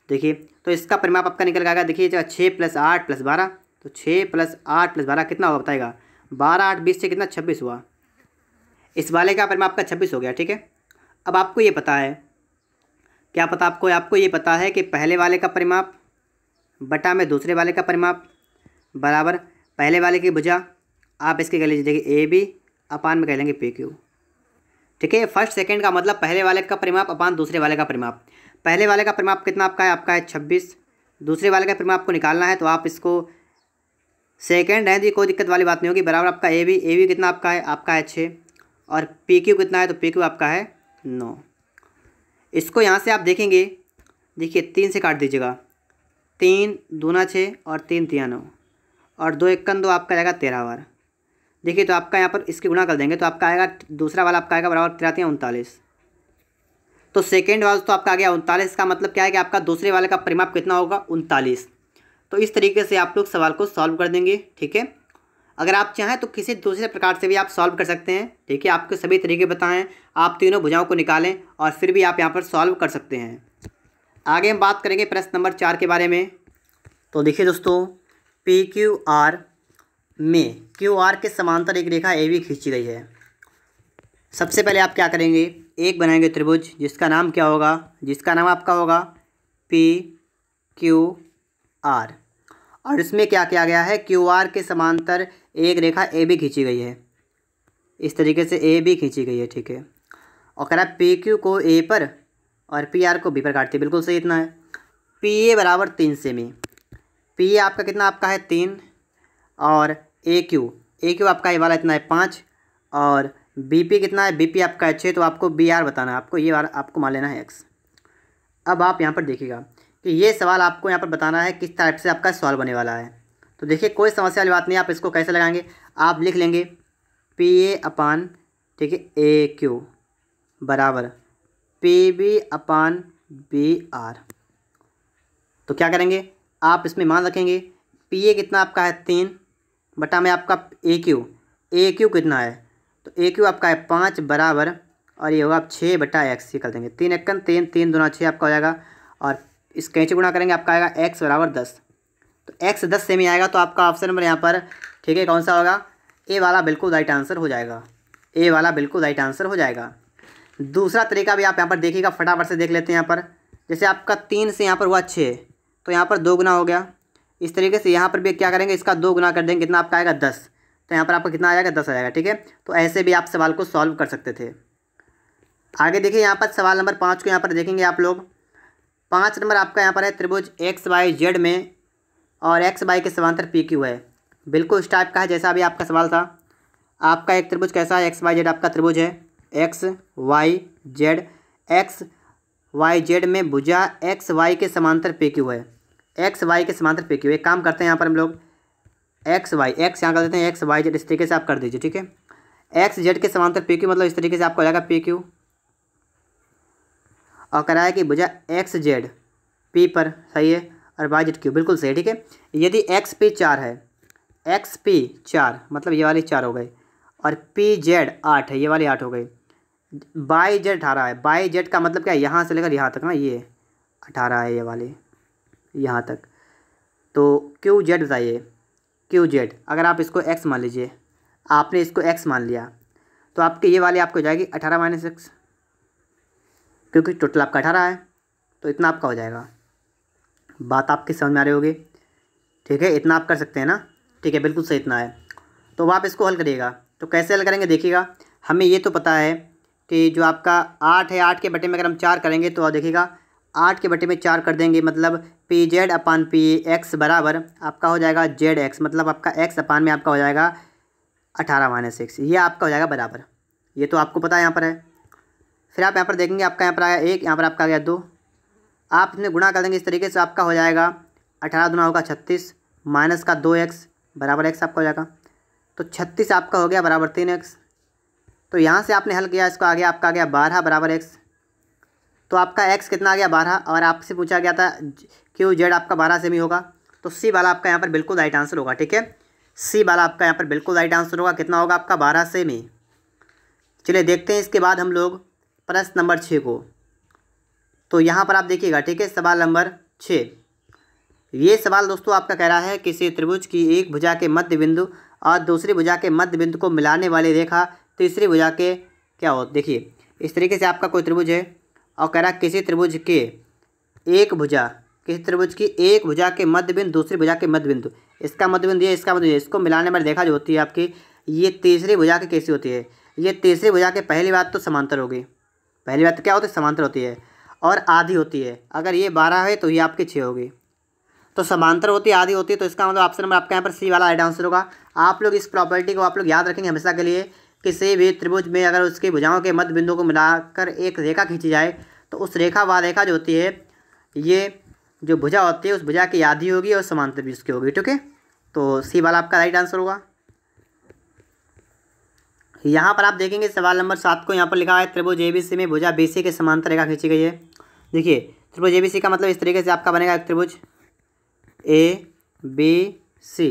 देखिए। तो इसका परिमाप आपका निकल आएगा, देखिए 6 + 8 + 12, तो 6 + 8 + 12 कितना होगा बताएगा, 12 8 20 से कितना 26 हुआ। इस वाले का परिमाप आपका 26 हो गया, ठीक है। अब आपको ये पता है, क्या पता आपको ये पता है कि पहले वाले का परिमाप बटा में दूसरे वाले का परिमाप बराबर पहले वाले की भुजा, आप इसके कह लीजिए देखिए AB अपान में कह लेंगे PQ, ठीक है। फर्स्ट सेकंड का मतलब पहले वाले का परिमाप अपान दूसरे वाले का परिमाप। पहले वाले का परिमाप कितना आपका है 26, दूसरे वाले का परिमाप को निकालना है, तो आप इसको सेकंड है जी, कोई दिक्कत वाली बात नहीं होगी। बराबर आपका AB कितना आपका है 6, और PQ कितना है, तो PQ आपका है 9। इसको यहाँ से आप देखेंगे, देखिए 3 से काट दीजिएगा, 3 दूना 6 और 3 तिया 9, और 2 1 2 आपका आएगा 13 बार। देखिए तो आपका यहाँ पर इसकी गुणा कर देंगे तो आपका आएगा, दूसरा वाला आपका आएगा बराबर 13 39। तो सेकेंड वाला तो आपका आ गया 39, का मतलब क्या है कि आपका दूसरे वाले का परिमाप कितना होगा 39। तो इस तरीके से आप लोग सवाल को सॉल्व कर देंगे, ठीक है। अगर आप चाहें तो किसी दूसरे प्रकार से भी आप सॉल्व कर सकते हैं, ठीक है। आपको सभी तरीके बताएं, आप तीनों भुजाओं को निकालें और फिर भी आप यहाँ पर सॉल्व कर सकते हैं। आगे हम बात करेंगे प्रश्न नंबर 4 के बारे में। तो देखिए दोस्तों, PQR में QR के समांतर एक रेखा AB खींची गई है। सबसे पहले आप क्या करेंगे, एक बनाएंगे त्रिभुज जिसका नाम क्या होगा, जिसका नाम आपका होगा PQR, और इसमें क्या किया गया है, QR के समांतर एक रेखा AB खींची गई है। इस तरीके से AB खींची गई है, ठीक है। और कह रहा है PQ को A पर और PR को B पर काटते, बिल्कुल सही इतना है। PA बराबर 3 सेमी, PA आपका कितना है 3, और AQ आपका ये वाला इतना है 5, और BP कितना है, BP आपका है 6, तो आपको BR बताना है, आपको ये वाला आपको मान लेना है X। अब आप यहाँ पर देखिएगा कि ये सवाल आपको यहाँ पर बताना है किस टाइप से आपका सवाल बने वाला है। तो देखिए कोई समस्या वाली बात नहीं, आप इसको कैसे लगाएंगे, आप लिख लेंगे PA अपान, ठीक है, AQ बराबर PB अपान BR। तो क्या करेंगे, आप इसमें मान रखेंगे PA कितना आपका है 3 बटा में आपका AQ कितना है, तो AQ आपका है 5 बराबर, और ये होगा आप 6 बटा X, ये कर देंगे 3 1 3 3 दूना 6 आपका हो जाएगा, और इस कैंची गुणा करेंगे आपका आएगा X बराबर 10। तो X 10 सेमी आएगा, तो आपका ऑप्शन नंबर यहाँ पर, ठीक है, कौन सा होगा, ए वाला बिल्कुल राइट आंसर हो जाएगा, ए वाला बिल्कुल राइट आंसर हो जाएगा। दूसरा तरीका भी आप यहाँ पर देखिएगा, फटाफट से देख लेते हैं। यहाँ पर जैसे आपका 3 से यहाँ पर हुआ 6, तो यहाँ पर 2 गुना हो गया। इस तरीके से यहाँ पर भी क्या करेंगे, इसका 2 गुना कर देंगे, कितना आपका आएगा 10, तो यहाँ पर आपका कितना आ जाएगा 10 आ जाएगा, ठीक है। तो ऐसे भी आप सवाल को सॉल्व कर सकते थे। आगे देखिए यहाँ पर सवाल नंबर 5 को यहाँ पर देखेंगे आप लोग। 5 नंबर आपका यहाँ पर है त्रिभुज XYZ में और XY के समांतर PQ है। बिल्कुल इस टाइप का है जैसा अभी आपका सवाल था। आपका एक त्रिभुज कैसा है, XYZ आपका त्रिभुज है, XYZ में भुजा XY के समांतर PQ है, XY के समांतर PQ। एक काम करते हैं यहाँ पर हम लोग X यहाँ कर देते हैं XYZ, इस तरीके से आप कर दीजिए, ठीक है। XZ के समांतर PQ मतलब इस तरीके से आपको हो जाएगा PQ, और कराया कि भुजा XZ P पर, सही है, और YZ Q, बिल्कुल सही है, ठीक है। यदि XP 4 है, XP 4 मतलब ये वाली 4 हो गई, और PZ 8 है, ये वाली 8 हो गई, YZ 18 है, YZ का मतलब क्या है, यहाँ से लेकर यहाँ तक ना, ये 18 है, ये वाली यहाँ तक। तो QZ बताइए, QZ अगर आप इसको X मान लीजिए, आपने इसको X मान लिया, तो आपके ये वाली आपको हो जाएगी 18 - X, क्योंकि टोटल आपका 18 है, तो इतना आपका हो जाएगा। बात आपकी समझ में आ रही होगी, ठीक है। इतना आप कर सकते हैं ना, ठीक है, बिल्कुल सही इतना है। तो अब आप इसको हल करिएगा, तो कैसे हल करेंगे देखिएगा। हमें ये तो पता है कि जो आपका 8 है, 8 के बटे में अगर हम 4 करेंगे तो देखिएगा 8 के बटे में 4 कर देंगे, मतलब P z upon P x बराबर आपका हो जाएगा जेड एक्स, मतलब आपका एक्स अपान में आपका हो जाएगा 18 माइनस एक्स, ये आपका हो जाएगा बराबर। ये तो आपको पता है यहाँ पर है। फिर आप यहाँ पर देखेंगे आपका यहाँ पर आया 1, यहाँ पर आपका आ गया 2, आप इसमें गुणा कर देंगे इस तरीके से, आपका हो जाएगा 18 दूना होगा 36 माइनस का 2x बराबर x आपका हो जाएगा। तो 36 आपका हो गया बराबर 3x। तो यहाँ से आपने हल किया, इसको आ गया आपका आ गया 12 बराबर x। तो आपका x कितना आ गया 12, और आपसे पूछा गया था क्यों जेड आपका 12 से भी होगा, तो सी वाला आपका यहाँ पर बिल्कुल राइट आंसर होगा, ठीक है। सी वाला आपका यहाँ पर बिल्कुल राइट आंसर होगा, कितना होगा आपका 12 से में। चलिए देखते हैं इसके बाद हम लोग प्रश्न नंबर 6 को। तो यहाँ पर आप देखिएगा, ठीक है, सवाल नंबर 6। ये सवाल दोस्तों आपका कह रहा है किसी त्रिभुज की एक भुजा के मध्य बिंदु और दूसरी भुजा के मध्य बिंदु को मिलाने वाली रेखा तीसरी भुजा के क्या हो। देखिए इस तरीके से आपका कोई त्रिभुज है और कह रहा है किसी त्रिभुज की एक भुजा के मध्य बिंदु दूसरी भुजा के मध्य बिंदु, इसका मध्य बिंदु ये, इसका मध्य बिंदु, इसको मिलाने वाली रेखा जो होती है आपकी, ये तीसरी भुजा की कैसी होती है। ये तीसरी भुजा के पहली बात तो समांतर होगी, पहली बात तो क्या होती है, समांतर होती है, और आधी होती है। अगर ये 12 है तो ये आपकी 6 होगी। तो समांतर होती है, आधी होती है, तो इसका मतलब ऑप्शन नंबर आपका यहाँ पर सी वाला राइट आंसर होगा। आप लोग इस प्रॉपर्टी को आप लोग याद रखेंगे हमेशा के लिए, किसी भी त्रिभुज में अगर उसकी भुजाओं के मध्य बिंदु को मिलाकर एक रेखा खींची जाए तो उस रेखा व रेखा जो होती है, ये जो भुजा होती है उस भुजा की आधी होगी और समांतर भी उसकी होगी, ठीक है। तो सी वाला आपका राइट आंसर होगा। यहाँ पर आप देखेंगे सवाल नंबर 7 को, यहाँ पर लिखा है त्रिभुज एबीसी में भुजा बीसी के समांतर रेखा खींची गई है। देखिए त्रिभुज एबीसी का मतलब इस तरीके से आपका बनेगा एक त्रिभुज ए बी सी।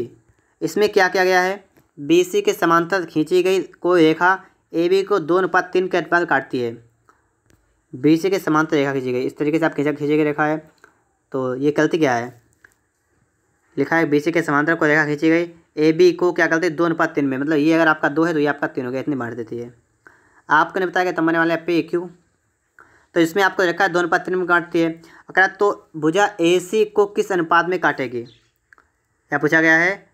इसमें क्या किया गया है, बी सी के समांतर खींची गई कोई रेखा ए बी को 2:3 के अनुपात काटती है। बी सी के समांतर रेखा खींची गई, इस तरीके से आप खींची गई रेखा है। तो ये गलती क्या है, लिखा है बी सी के समांतर को रेखा खींची गई ए बी को क्या करते हैं 2:3 में, मतलब ये अगर आपका 2 है तो ये आपका 3 हो गया, इतनी बांट देती है। आपको नहीं बताया तब बनने वाले पे क्यू, तो इसमें आपको रखा है 2:3 में काटती है। अगर तो भुजा ए सी को किस अनुपात में काटेगी, क्या पूछा गया है,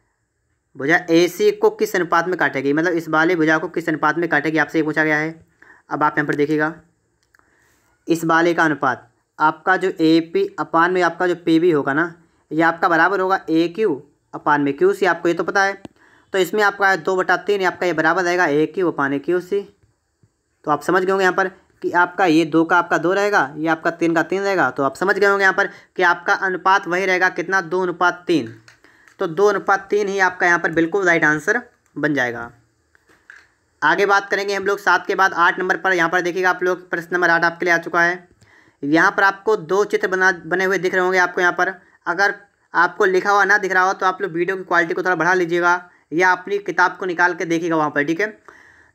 भुजा ए सी को किस अनुपात में काटेगी, मतलब इस वाली भुजा को किस अनुपात में काटेगी, आपसे ये पूछा गया है। अब आप यहाँ पर देखिएगा इस वाले का अनुपात आपका जो ए पी अपान में आपका जो पी बी होगा ना, ये आपका बराबर होगा ए क्यू अपान में क्यू सी, आपको ये तो पता है। तो इसमें आपका 2/3 आपका ये बराबर रहेगा ए क्यू अपान ए क्यू सी। तो आप समझ गए होंगे यहाँ पर कि आपका ये 2 का आपका 2 रहेगा, ये आपका 3 का 3 रहेगा। तो आप समझ गए होंगे यहाँ पर कि आपका अनुपात वही रहेगा कितना, 2:3। तो 2:3 ही आपका यहाँ पर बिल्कुल राइट आंसर बन जाएगा। आगे बात करेंगे हम लोग 7 के बाद 8 नंबर पर। यहाँ पर देखिएगा आप लोग प्रश्न नंबर 8 आपके लिए आ चुका है। यहाँ पर आपको 2 चित्र बने हुए दिख रहे होंगे आपको यहाँ पर। अगर आपको लिखा हुआ ना दिख रहा हो तो आप लोग वीडियो की क्वालिटी को थोड़ा बढ़ा लीजिएगा या अपनी किताब को निकाल के देखिएगा वहाँ पर, ठीक है।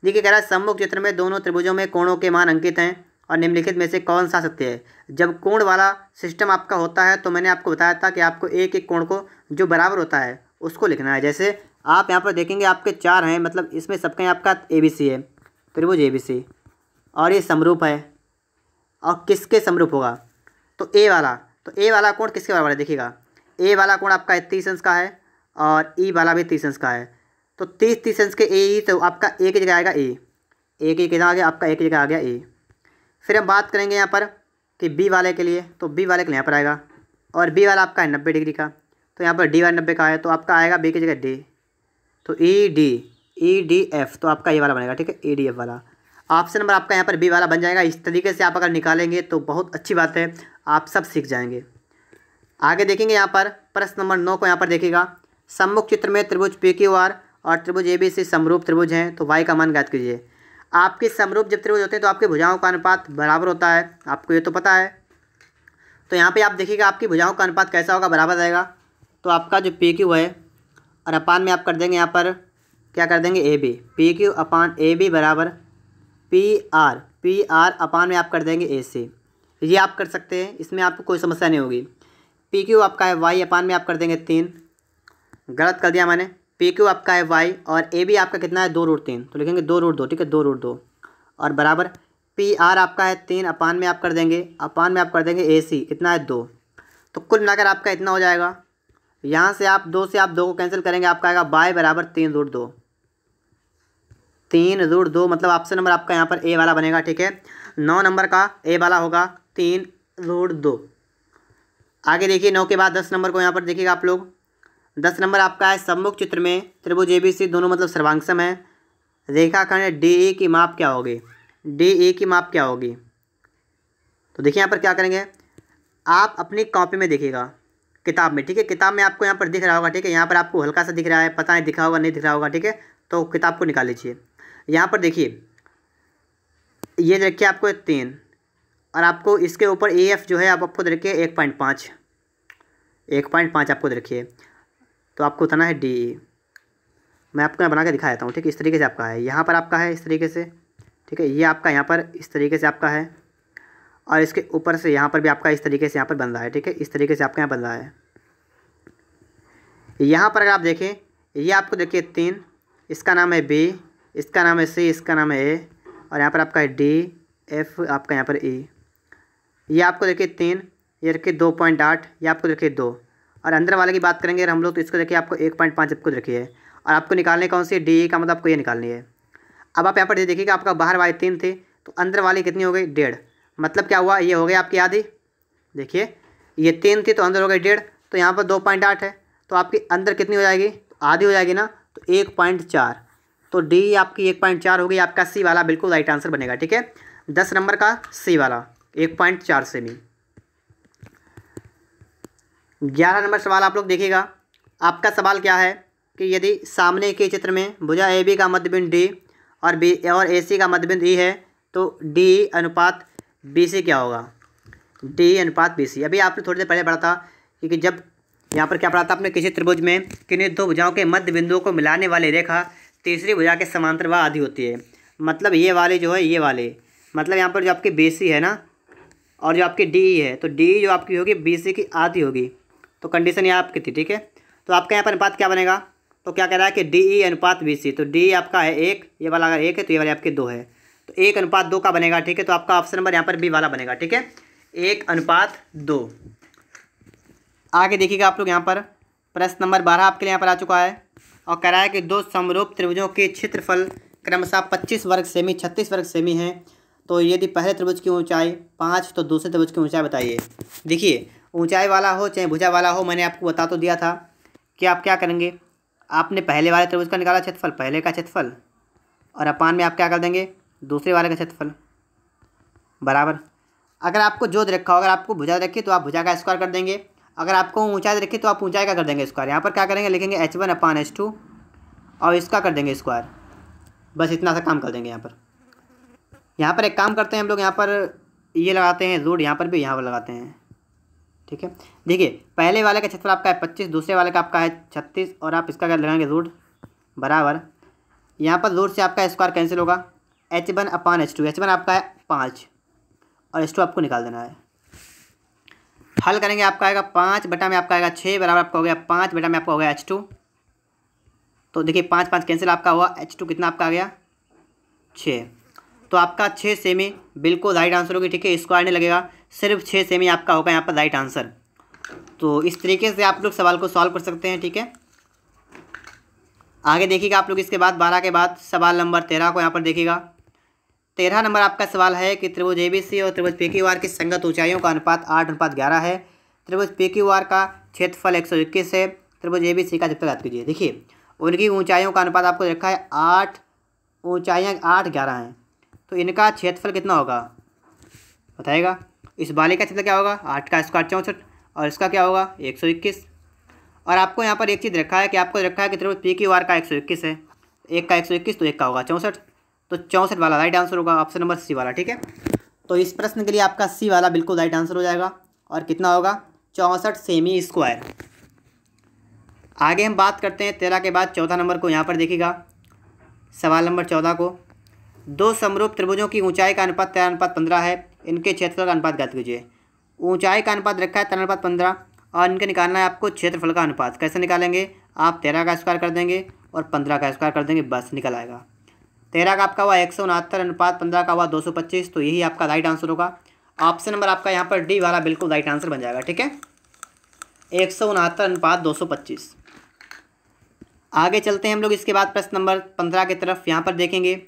देखिए कह रहा है सम्मुख चित्र में दोनों त्रिभुजों में कोणों के मान अंकित हैं और निम्नलिखित में से कौन सा सत्य है। जब कोण वाला सिस्टम आपका होता है तो मैंने आपको बताया था कि आपको एक एक कोण को जो बराबर होता है उसको लिखना है। जैसे आप यहाँ पर देखेंगे आपके 4 हैं, मतलब इसमें सबका आपका ए बी सी है, त्रिभुज ए बी सी, और ये समरूप है। और किसके समरूप होगा, तो ए वाला कोण किसके बराबर है, देखिएगा ए वाला कोण आपका 30 अंश का है और ई वाला भी 30 अंश का है। तो 30 अंश के ए, तो आपका एक ही जगह आएगा ए की कितना आ गया आपका एक जगह आ गया ए। फिर हम बात करेंगे यहाँ पर कि बी वाले के लिए, तो बी वाले के लिए यहाँ पर आएगा, और बी वाला आपका है 90 डिग्री का, तो यहाँ पर डी वाला 90 का है, तो आपका आएगा बी की जगह डी, तो ई डी एफ, तो आपका ये वाला बनेगा, ठीक है, ई डी एफ वाला। ऑप्शन नंबर आपका यहाँ पर बी वाला बन जाएगा। इस तरीके से आप अगर निकालेंगे तो बहुत अच्छी बात है, आप सब सीख जाएंगे। आगे देखेंगे यहाँ पर प्रश्न नंबर 9 को। यहाँ पर देखिएगा सम्मुख चित्र में त्रिभुज पी क्यू आर और त्रिभुज ए बी सी समरूप त्रिभुज हैं, तो वाई का मान ज्ञात कीजिए। आपके समरूप जब त्रिभुज होते हैं तो आपकी भुजाओं का अनुपात बराबर होता है, आपको ये तो पता है। तो यहाँ पे आप देखिएगा आपकी भुजाओं का अनुपात कैसा होगा, बराबर रहेगा। तो आपका जो पी क्यू है और अपान में आप कर देंगे यहाँ पर क्या कर देंगे A B, P Q upon A B बराबर पी आर अपान में आप कर देंगे ए सी। ये आप कर सकते हैं, इसमें आपको कोई समस्या नहीं होगी। पी क्यू आपका है वाई अपान में आप कर देंगे 3, गलत कर दिया मैंने। पी क्यू आपका है वाई और ए बी आपका कितना है 2√3, तो लिखेंगे 2√2, ठीक है, 2√2, और बराबर पी आर आपका है 3, अपान में आप कर देंगे, अपान में आप कर देंगे ए सी, कितना है 2। तो कुल मिलाकर आपका इतना हो जाएगा। यहाँ से आप 2 से आप 2 को कैंसिल करेंगे, आपका आएगा बाय बराबर 3√2। 3√2 मतलब ऑप्शन नंबर आपका यहाँ पर ए वाला बनेगा। ठीक है, 9 नंबर का ए वाला होगा 3√2। आगे देखिए 9 के बाद 10 नंबर को यहाँ पर देखिएगा आप लोग। 10 नंबर आपका है सम्मुख चित्र में त्रिभुज ABC दोनों मतलब सर्वांगसम है। रेखाखंड DE की माप क्या होगी, DE की माप क्या होगी। तो देखिए यहाँ पर क्या करेंगे, आप अपनी कॉपी में देखिएगा, किताब में। ठीक है, किताब में आपको यहाँ पर दिख रहा होगा। ठीक है, यहाँ पर आपको हल्का सा दिख रहा है, पता नहीं दिखा होगा नहीं दिख रहा होगा। ठीक है, तो किताब को निकाल लीजिए। यहाँ पर देखिए ये देखिए आपको 3 और आपको इसके ऊपर AF जो है आप आपको देखिए 1.5 आपको देखिए, तो आपको उतना है DE। मैं आपको यहाँ बना के दिखा देता हूँ। ठीक है, इस तरीके से आपका है, यहाँ पर आपका है इस तरीके से। ठीक है, ये आपका यहाँ पर इस तरीके से आपका है और इसके ऊपर से यहाँ पर भी आपका इस तरीके से यहाँ पर बन रहा है। ठीक है, इस तरीके से आपका यहाँ बन रहा है। यहाँ पर अगर आप देखें, ये आपको देखिए 3, इसका नाम है B, इसका नाम है C, इसका नाम है A और यहाँ पर आपका है D, F, आपका यहाँ पर E। ये आपको देखिए 3, ये देखिए 2.8, ये आपको देखिए 2 और अंदर वाले की बात करेंगे हम लोग तो इसको देखिए आपको 1.5 आपको देखिए और आपको निकालने कौन सी DE का मतलब आपको ये निकालनी है। अब आप यहाँ पर देखिएगा आपका बाहर वाली 3 थे तो अंदर वाली कितनी हो गई 1.5, मतलब क्या हुआ, ये हो गई आपकी आधी। देखिए ये 3 थी तो अंदर हो गई 1.5, तो यहाँ पर 2.8 है तो आपकी अंदर कितनी हो जाएगी, आधी हो जाएगी ना, तो 1.4। तो DE आपकी 1.4 हो गई, आपका C वाला बिल्कुल राइट आंसर बनेगा। ठीक है, 10 नंबर का C वाला 1.4 सेमी। 11 नंबर सवाल आप लोग देखिएगा। आपका सवाल क्या है कि यदि सामने के चित्र में भुजा AB का मध्यबिंदु D और AC का मध्यबिंदु E है तो DE अनुपात BC क्या होगा, DE अनुपात BC। अभी आपने थोड़ी देर पहले पढ़ा था क्योंकि जब यहाँ पर क्या पढ़ा था आपने, किसी त्रिभुज में किन्हीं 2 भुजाओं के मध्य बिंदुओं को मिलाने वाली रेखा तीसरी भुजा के समांतर व आधी होती है। मतलब ये वाले जो है, ये वाले मतलब यहाँ पर जो आपकी BC है ना और जो आपकी DE है, तो DE जो आपकी होगी BC की आधी होगी। तो कंडीशन ये आपकी थी। ठीक है, तो आपका यहाँ पर अनुपात क्या बनेगा, तो क्या कह रहा है कि DE अनुपात BC, तो DE आपका है 1, ये वाला अगर 1 है तो ये वाले आपके 2 है, तो 1:2 का बनेगा। ठीक है, तो आपका ऑप्शन नंबर यहाँ पर B वाला बनेगा। ठीक है, 1:2। आगे देखिएगा आप लोग, यहाँ पर प्रश्न नंबर 12 आपके लिए यहाँ पर आ चुका है और कह रहा है कि 2 समरूप त्रिभुजों के क्षेत्रफल क्रमशः 25 वर्ग सेमी 36 वर्ग सेमी है। तो यदि पहले त्रिभुज की ऊंचाई 5 तो दूसरे त्रिभुज की ऊंचाई बताइए। देखिए ऊंचाई वाला हो चाहे भुजा वाला हो, मैंने आपको बता तो दिया था कि आप क्या करेंगे, आपने पहले वाले त्रिभुज का निकाला क्षेत्रफल, पहले का क्षेत्रफल, और अपान में आप क्या कर देंगे दूसरे वाले का क्षेत्रफल बराबर। अगर आपको जो रखा हो, अगर आपको भुजा रखी तो आप भुजा का स्क्वायर कर देंगे, अगर आपको ऊंचाई रखी तो आप ऊंचाई का कर देंगे स्क्वायर। यहाँ पर क्या करेंगे, लिखेंगे H1/H2 और इसका कर देंगे स्क्वायर, बस इतना सा काम कर देंगे। यहाँ पर एक काम करते हैं हम लोग, यहाँ पर ये लगाते हैं रूट, यहाँ पर भी यहाँ पर लगाते हैं। ठीक है, देखिए पहले वाले का क्षेत्रफल आपका है 25, दूसरे वाले का आपका है 36 और आप इसका क्या लगाएंगे रूट बराबर। यहाँ पर रूट से आपका स्क्वायर कैंसिल होगा, H1/H2, H1 आपका है 5 और H2 आपको निकाल देना है। हल करेंगे, आपका आएगा 5 बटा में आपका आएगा 6 बराबर आपका हो गया 5 बटा में आपका हो गया H2। तो देखिए 5 5 कैंसिल आपका हुआ, H2 कितना आपका आ गया 6। तो आपका 6 सेमी बिल्कुल राइट आंसर होगी। ठीक है, स्क्वायर नहीं लगेगा, सिर्फ 6 सेमी आपका होगा यहाँ पर राइट आंसर। तो इस तरीके से आप लोग सवाल को सॉल्व कर सकते हैं। ठीक है, आगे देखिएगा आप लोग इसके बाद 12 के बाद सवाल नंबर 13 को यहाँ पर देखिएगा। 13 नंबर आपका सवाल है कि त्रिभुज ABC और त्रिभुज PQR की संगत ऊंचाइयों का अनुपात 8:11 है। त्रिभुज PQR का क्षेत्रफल 121 है, त्रिभुज ABC का क्षेत्रफल ज्ञात कीजिए। देखिए उनकी ऊंचाइयों का अनुपात आपको रखा है 8, ऊंचाइयाँ 8:11 हैं, तो इनका क्षेत्रफल कितना होगा बताएगा। इस वाले का क्षेत्रफल क्या होगा 8 का स्क्वायर 64 और इसका क्या होगा 121। और आपको यहाँ पर एक चीज़ रखा है कि आपको रखा है कि त्रिभुज PQR का 121 है, एक का 121 तो एक का होगा 64, तो 64 वाला राइट आंसर होगा, ऑप्शन नंबर C वाला। ठीक है, तो इस प्रश्न के लिए आपका C वाला बिल्कुल राइट आंसर हो जाएगा और कितना होगा 64 सेमी स्क्वायर। आगे हम बात करते हैं 13 के बाद 14 नंबर को। यहाँ पर देखिएगा सवाल नंबर 14 को, 2 समरूप त्रिभुजों की ऊंचाई का अनुपात 13:15 है, इनके क्षेत्रफल का अनुपात ज्ञात कीजिए। ऊंचाई का अनुपात रखा है 13:15 और इनके निकालना है आपको क्षेत्रफल का अनुपात। कैसे निकालेंगे, आप 13 का स्क्वायर कर देंगे और 15 का स्क्वायर कर देंगे, बस निकल आएगा। 13 का आपका हुआ 169 अनुपात 15 का हुआ 225, तो यही आपका राइट आंसर होगा। ऑप्शन नंबर आपका यहाँ पर डी वाला बिल्कुल राइट आंसर बन जाएगा। ठीक है, 169 अनुपात 225। आगे चलते हैं हम लोग इसके बाद प्रश्न नंबर 15 की तरफ। यहाँ पर देखेंगे,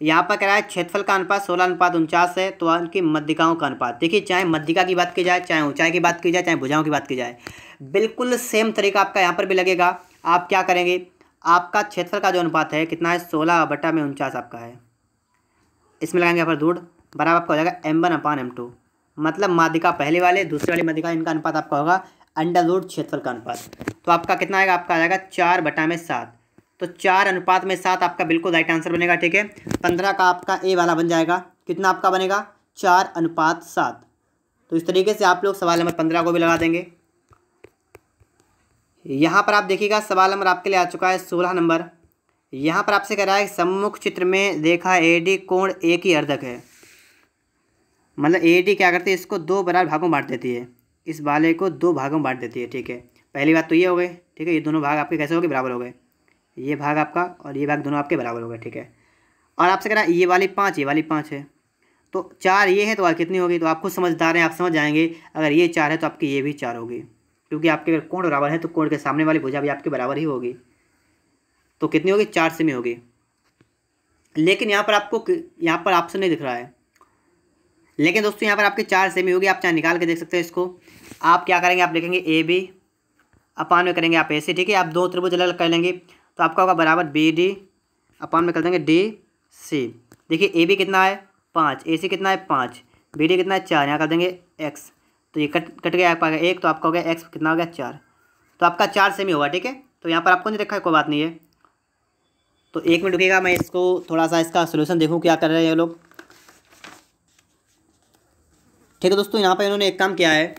यहाँ पर कह रहा है क्षेत्रफल का अनुपात 16 अनुपात 49 है, तो उनकी मध्यिकाओं का अनुपात। देखिए, चाहे मध्यिका की बात की जाए, चाहे ऊंचाई की बात की जाए, चाहे भुजाओं की बात की जाए, बिल्कुल सेम तरीका आपका यहाँ पर भी लगेगा। आप क्या करेंगे, आपका क्षेत्रफल का जो अनुपात है कितना है, 16/49 आपका है। इसमें लगाएंगे यहाँ पर दूर, बराबर आपका हो जाएगा m1/m2। मतलब माध्यिका पहले वाले, दूसरे वाली माध्यिका, इनका अनुपात आपका होगा अंडर रूट क्षेत्रफल का अनुपात। तो आपका कितना आएगा, आपका आ जाएगा 4/7। तो 4:7 आपका बिल्कुल राइट आंसर बनेगा। ठीक है, 15 का आपका ए वाला बन जाएगा। कितना आपका बनेगा, 4:7। तो इस तरीके से आप लोग सवाल नंबर 15 को भी लगा देंगे। यहाँ पर आप देखिएगा, सवाल नंबर आपके लिए आ चुका है 16 नंबर। यहाँ पर आपसे कह रहा है सम्मुख चित्र में रेखा AD कोण ए की अर्धक है। मतलब AD क्या करती है, इसको 2 बराबर भागों में बांट देती है। इस वाले को 2 भागों में बांट देती है। ठीक है, पहली बात तो ये हो गई। ठीक है, ये दोनों भाग आपके कैसे हो गए, बराबर हो गए। ये भाग आपका और ये भाग दोनों आपके बराबर हो गए। ठीक है, और आपसे कह रहा है ये वाली 5, ये वाली 5 है, तो 4 ये है, तो और कितनी होगी। तो आप खुद समझदार हैं, आप समझ जाएंगे। अगर ये 4 है तो आपकी ये भी 4 होगी, क्योंकि आपके अगर कोण बराबर है तो कोण के सामने वाली भुजा भी आपके बराबर ही होगी। तो कितनी होगी, 4 सेमी होगी। लेकिन यहाँ पर आपको यहाँ पर ऑप्शन नहीं दिख रहा है, लेकिन दोस्तों यहाँ पर आपके 4 सेमी होगी। आप चाहे निकाल के देख सकते हैं इसको। आप क्या करेंगे, आप लिखेंगे AB अपान में करेंगे आप AC। ठीक है, आप 2 त्रिभुज अलग कर लेंगे, तो आपका होगा बराबर BD अपान में कर देंगे DC। देखिए, AB कितना है 5, AC कितना है 5, BD कितना है 4, यहाँ कर देंगे X। तो ये कट गया आपका 1, तो आपका हो गया X कितना हो गया 4। तो आपका 4 सेमी होगा। ठीक है, तो यहाँ पर आपको नहीं रखा है, कोई बात नहीं है। तो 1 मिनट रुकिएगा, मैं इसको थोड़ा सा इसका सोल्यूशन देखूँ क्या कर रहे हैं ये लोग। ठीक है दोस्तों, यहाँ पर इन्होंने एक काम किया है।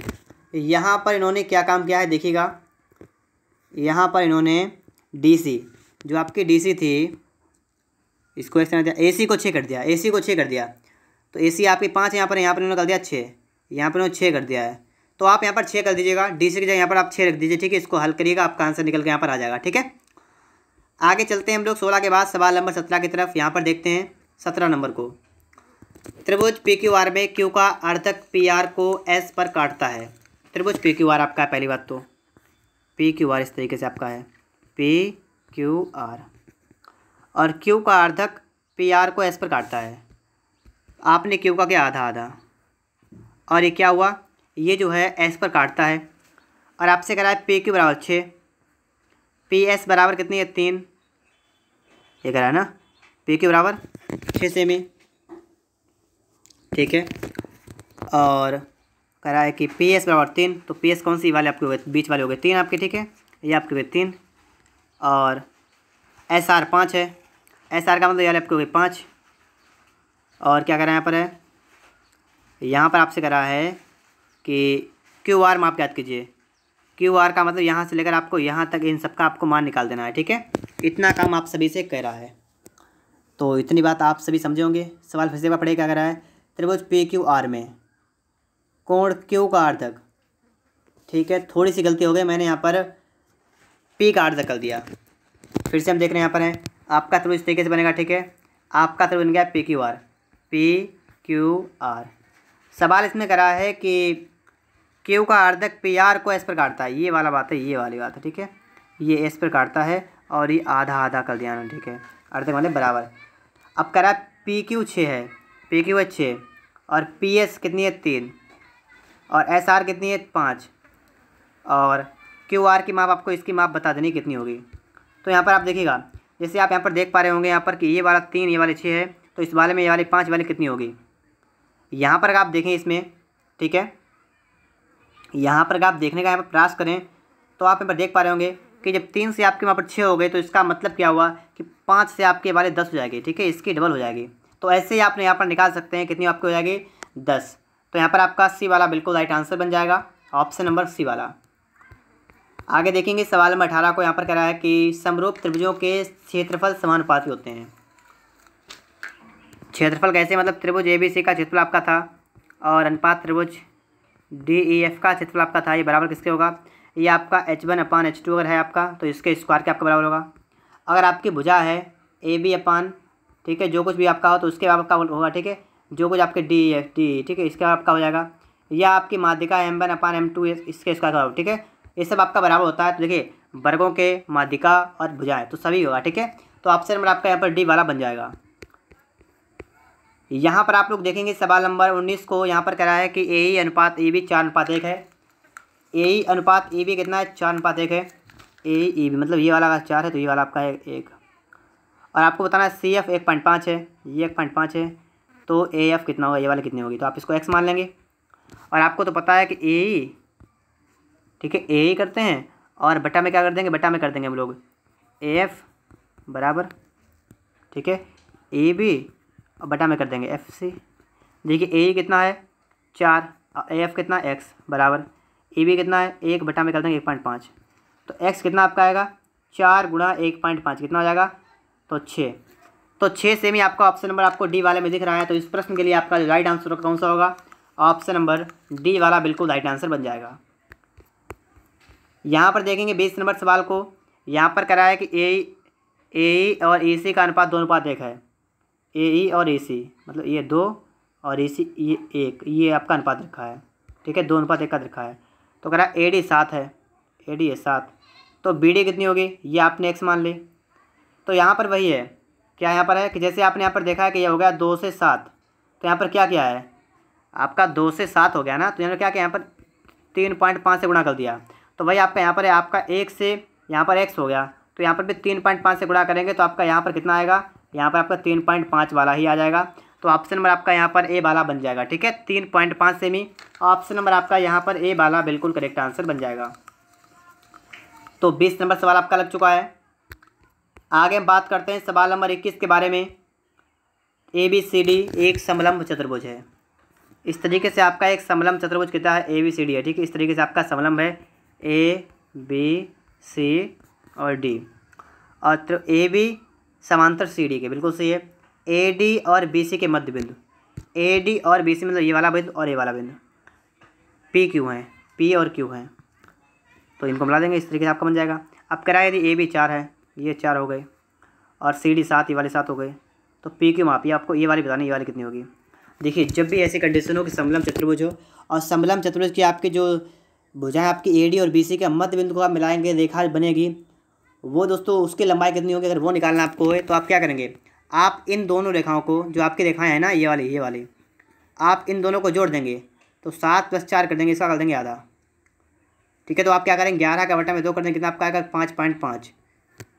यहाँ पर इन्होंने क्या काम किया है देखिएगा, यहाँ पर इन्होंने DC जो आपकी DC थी, इसको एक दिया, AC को 6 कर दिया, AC को 6 कर दिया। तो AC आपकी 5 यहाँ पर इन्होंने कर दिया 6, यहाँ पर इन्होंने 6 कर दिया है। तो आप यहाँ पर 6 कर दीजिएगा, DC की जगह यहाँ पर आप 6 रख दीजिए। ठीक है, इसको हल करिएगा, आपका आंसर निकल के यहाँ पर आ जाएगा। ठीक है, आगे चलते हैं हम लोग 16 के बाद सवाल नंबर 17 की तरफ। यहाँ पर देखते हैं 17 नंबर को। त्रिभुज PQR में Q का अर्धक PR को S पर काटता है। त्रिभुज PQR आपका है, पहली बात तो PQR इस तरीके से आपका है PQR, और Q का अर्धक PR को S पर काटता है। आपने Q का क्या आधा आधा, और ये क्या हुआ, ये जो है S पर काटता है। और आपसे कह रहा है PQ बराबर 6, PS बराबर कितनी है 3, ये कह रहा है ना, PQ बराबर 6 सेमी। ठीक है, और कह रहा है कि PS बराबर 3, तो PS कौन सी वाले आपके हो गए, बीच वाले हो गए 3 आपके। ठीक है, ये आपके हुए 3, और SR 5 है। SR का मतलब ये वाले आपके हो गए 5। और क्या कर रहा है यहाँ पर है, यहाँ पर आपसे कह रहा है कि QR माप याद कीजिए। QR का मतलब यहाँ से लेकर आपको यहाँ तक इन सब का आपको मान निकाल देना है। ठीक है, इतना काम आप सभी से कह रहा है। तो इतनी बात आप सभी समझे होंगे। सवाल फिर से पढ़े, क्या कर रहा है, त्रिभुज PQR में कोण Q का अर्धक। ठीक है, थोड़ी सी गलती हो गई, मैंने यहाँ पर P का अर्धक कर दिया। फिर से हम देख रहे हैं, यहाँ पर है आपका त्रिभुज इस तरीके से बनेगा। ठीक है, आपका त्रिभुज बन गया PQR। सवाल इसमें करा है कि Q का अर्धक PR को S पर काटता है, ये वाला बात है, ये वाली बात है। ठीक है, ये S पर काटता है और ये आधा आधा कर दिया। ठीक है, अर्धक मतलब बराबर। अब करा PQ 6 है, PQ है 6, और PS कितनी है 3, और SR कितनी है 5, और QR की माप आपको इसकी माप बता देनी कितनी होगी। तो यहाँ पर आप देखिएगा, जैसे आप यहाँ पर देख पा रहे होंगे यहाँ पर कि ये वाला 3, ये वाले 6 है, तो इस वाले में ये वाली 5 वाली कितनी होगी। यहाँ पर अगर आप देखें इसमें, ठीक है, यहाँ पर अगर आप देखने का यहाँ पर प्रयास करें, तो आप यहाँ पर देख पा रहे होंगे कि जब 3 से आपके वहाँ पर 6 हो गए, तो इसका मतलब क्या हुआ कि 5 से आपके वाले 10 हो जाएगी। ठीक है, इसकी डबल हो जाएगी। तो ऐसे ही आपने यहाँ पर निकाल सकते हैं, कितनी आपकी हो जाएगी 10। तो यहाँ पर आपका C वाला बिल्कुल राइट आंसर बन जाएगा, ऑप्शन नंबर C वाला। आगे देखेंगे सवाल नंबर 18 को। यहाँ पर कह रहा है कि समरूप त्रिभुजों के क्षेत्रफल समानुपाती होते हैं। क्षेत्रफल कैसे, मतलब त्रिभुज ABC का क्षेत्रफल आपका था, और अनुपात त्रिभुज DEF का क्षेत्रफल आपका था, ये बराबर किसके होगा, ये आपका H1/H2 अगर है आपका, तो इसके स्क्वायर के आपका बराबर होगा। अगर आपकी भुजा है AB अपान, ठीक है, जो कुछ भी आपका हो तो उसके बाद आपका होगा, ठीक है, जो कुछ आपके डी एफ टी, ठीक है, इसके बाद आपका हो जाएगा, या आपकी माध्यिका m1/m2 इसके इसका होगा, ठीक है, ये सब आपका बराबर होता है। तो देखिए वर्गों के, माध्यिका और भुजाएं तो सभी होगा, ठीक है। तो ऑप्शन नंबर आपका यहाँ पर डी वाला बन जाएगा। यहाँ पर आप लोग देखेंगे सवाल नंबर 19 को, यहाँ पर कह रहा है कि ए अनुपात ए बी 4:1 है। ए अनुपात ए बी कितना है? 4:1 है। ए बी मतलब ये वाला 4 है तो ये वाला आपका है 1। और आपको बताना है सी एफ 1.5 है, ये 1.5 है, तो ए एफ कितना होगा, ये वाला कितनी होगी, तो आप इसको एक्स मान लेंगे। और आपको तो पता है कि ए ई, ठीक है, ए ई करते हैं और बटा में क्या कर देंगे, बटा में कर देंगे हम लोग ए एफ बराबर, ठीक है, ए बी और बटा में कर देंगे एफ सी। देखिए ए ई कितना है 4, ए एफ कितना एक्स बराबर, ए बी कितना है 1, बटा में कर देंगे 1.5, तो एक्स कितना आपका आएगा 4 गुणा 1.5 कितना हो जाएगा, तो 6। तो 6 से भी आपका ऑप्शन नंबर आपको डी वाले में दिख रहा है। तो इस प्रश्न के लिए आपका राइट आंसर कौन सा होगा, ऑप्शन नंबर डी वाला बिल्कुल राइट आंसर बन जाएगा। यहाँ पर देखेंगे 20 नंबर सवाल को, यहाँ पर कह रहा है कि ए और ए सी का अनुपात 2:1 है। ए ई और ए सी मतलब ये 2 और ए सी ये 1, ये आपका अनुपात रखा है, ठीक है, 2:1 का रखा है। तो कह रहा है ए डी 7 है, ए डी है 7, तो बी डी कितनी होगी, ये आपने एक्स मान ली। तो यहाँ पर वही है, क्या यहाँ पर है कि जैसे आपने यहाँ पर देखा है कि ये हो गया 2 से 7, तो यहाँ पर क्या किया है आपका 2 से 7 हो गया ना, तो यहाँ पर क्या किया, यहाँ पर 3.5 से गुणा कर दिया। तो वही आपका यहाँ पर है, आपका 1 से यहाँ पर x हो गया, तो यहाँ पर भी 3.5 से गुणा करेंगे तो आपका यहाँ पर कितना आएगा, यहाँ पर आपका 3.5 वाला ही आ जाएगा। तो ऑप्शन नंबर आपका यहाँ पर ए वाला बन जाएगा, ठीक है, 3.5 से भी ऑप्शन नंबर आपका यहाँ पर ए वाला बिल्कुल करेक्ट आंसर बन जाएगा। तो 20 नंबर सवाल आपका लग चुका है। आगे हम बात करते हैं सवाल नंबर 21 के बारे में। ए बी सी डी एक समलंब चतुर्भुज है। इस तरीके से आपका एक समलंब चतुर्भुज कितना है, ए बी सी डी है, ठीक है, इस तरीके से आपका समलंब है ए बी सी और डी, और तो ए बी समांतर सी डी के बिल्कुल सही है। ए डी और बी सी के मध्य बिंदु, ए डी और बी सी मतलब ये वाला बिंदु और ये वाला बिंदु पी क्यू है, पी और क्यू है, तो इनको मिला देंगे, इस तरीके से आपका बन जाएगा। अब कह रहा है यदि ए बी 4 है, ये 4 हो गए, और सी डी 7, ये वाले 7 हो गए, तो पी क्यू मापिए, आपको ये वाली बतानी, ये वाली कितनी होगी। देखिए जब भी ऐसी कंडीशन हो कि समलंब चतुर्भुज हो और समलंब चतुर्भुज की आपकी जो भुजाएं आपकी ए डी और बी सी के मध्य बिंदु को आप मिलाएंगे, रेखा बनेगी, वो दोस्तों उसकी लंबाई कितनी होगी, अगर वो निकालना आपको है तो आप क्या करेंगे, आप इन दोनों रेखाओं को, जो आपकी रेखाएं हैं ना ये वाली, आप इन दोनों को जोड़ देंगे तो 7 + 4 कर देंगे, इसका कर देंगे आधा, ठीक है। तो आप क्या करेंगे 11 का बटा में 2 कर देंगे, कितना आपका आएगा 5.5।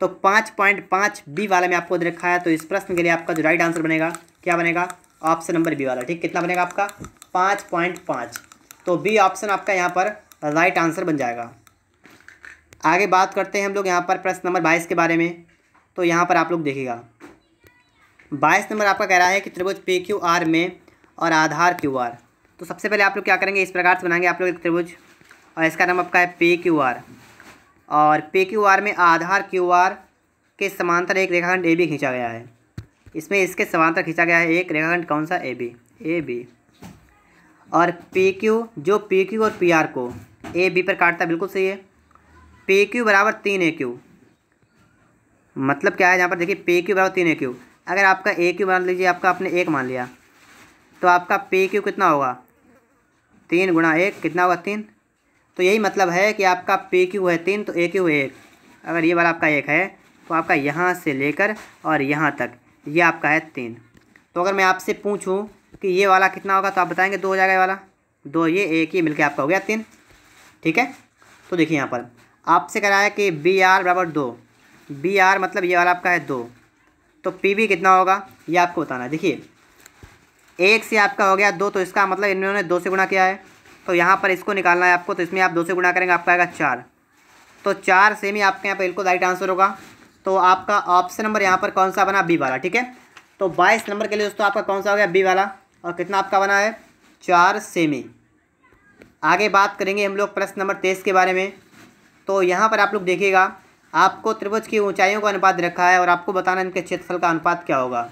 तो 5.5 बी वाले में आपको दे रखा है। तो इस प्रश्न के लिए आपका जो राइट आंसर बनेगा क्या बनेगा, ऑप्शन नंबर बी वाला, ठीक, कितना बनेगा आपका 5.5। तो बी ऑप्शन आपका यहाँ पर राइट आंसर बन जाएगा। आगे बात करते हैं हम लोग यहाँ पर प्रश्न नंबर 22 के बारे में। तो यहाँ पर आप लोग देखिएगा 22 नंबर आपका कह रहा है कि त्रिभुज पी क्यू आर में और आधार क्यू आर। तो सबसे पहले आप लोग क्या करेंगे, इस प्रकार से बनाएंगे आप लोग एक त्रिभुज, और इसका नाम आपका है पी क्यू आर, और पी क्यू आर में आधार क्यू आर के समांतर एक रेखाखंड ए बी खींचा गया है। इसमें इसके समांतर खींचा गया है एक रेखाखंड, कौन सा, ए बी। और पी क्यू, जो पी क्यू और पी आर को ए बी पर काटता है, बिल्कुल सही है। पी क्यू बराबर 3 ए क्यू, मतलब क्या है यहाँ पर देखिए पी क्यू बराबर 3 ए क्यू। अगर आपका ए क्यू मान लीजिए, आपका आपने 1 मान लिया, तो आपका पी क्यू कितना होगा, 3 गुणा 1 कितना होगा 3। तो यही मतलब है कि आपका पी क्यू है 3 तो ए क्यू है 1। अगर ये वाला आपका 1 है तो आपका यहाँ से लेकर और यहाँ तक ये आपका है 3। तो अगर मैं आपसे पूछूं कि ये वाला कितना होगा तो आप बताएंगे 2 हो जाएगा, ये वाला 2, ये 1 ही मिलके आपका हो गया 3, ठीक है। तो देखिए यहाँ पर आपसे कह रहा है कि बी आर बराबर 2, बी आर मतलब ये वाला आपका है 2, तो पी बी कितना होगा ये आपको बताना है। देखिए 1 से आपका हो गया 2, तो इसका मतलब इन्होंने 2 से गुणा किया है, तो यहाँ पर इसको निकालना है आपको, तो इसमें आप 2 से गुणा करेंगे, आपका आएगा 4। तो 4 से भी आपके यहाँ पर बिल्कुल राइट आंसर होगा। तो आपका ऑप्शन नंबर यहाँ पर कौन सा बना, बी वाला, ठीक है। तो 22 नंबर के लिए दोस्तों आपका कौन सा हो गया, बी वाला, और कितना आपका बना है 4 सेमी। आगे बात करेंगे हम लोग प्रश्न नंबर 23 के बारे में। तो यहाँ पर आप लोग देखिएगा, आपको त्रिभुज की ऊंचाइयों का अनुपात रखा है और आपको बताना इनके क्षेत्रफल का अनुपात क्या होगा।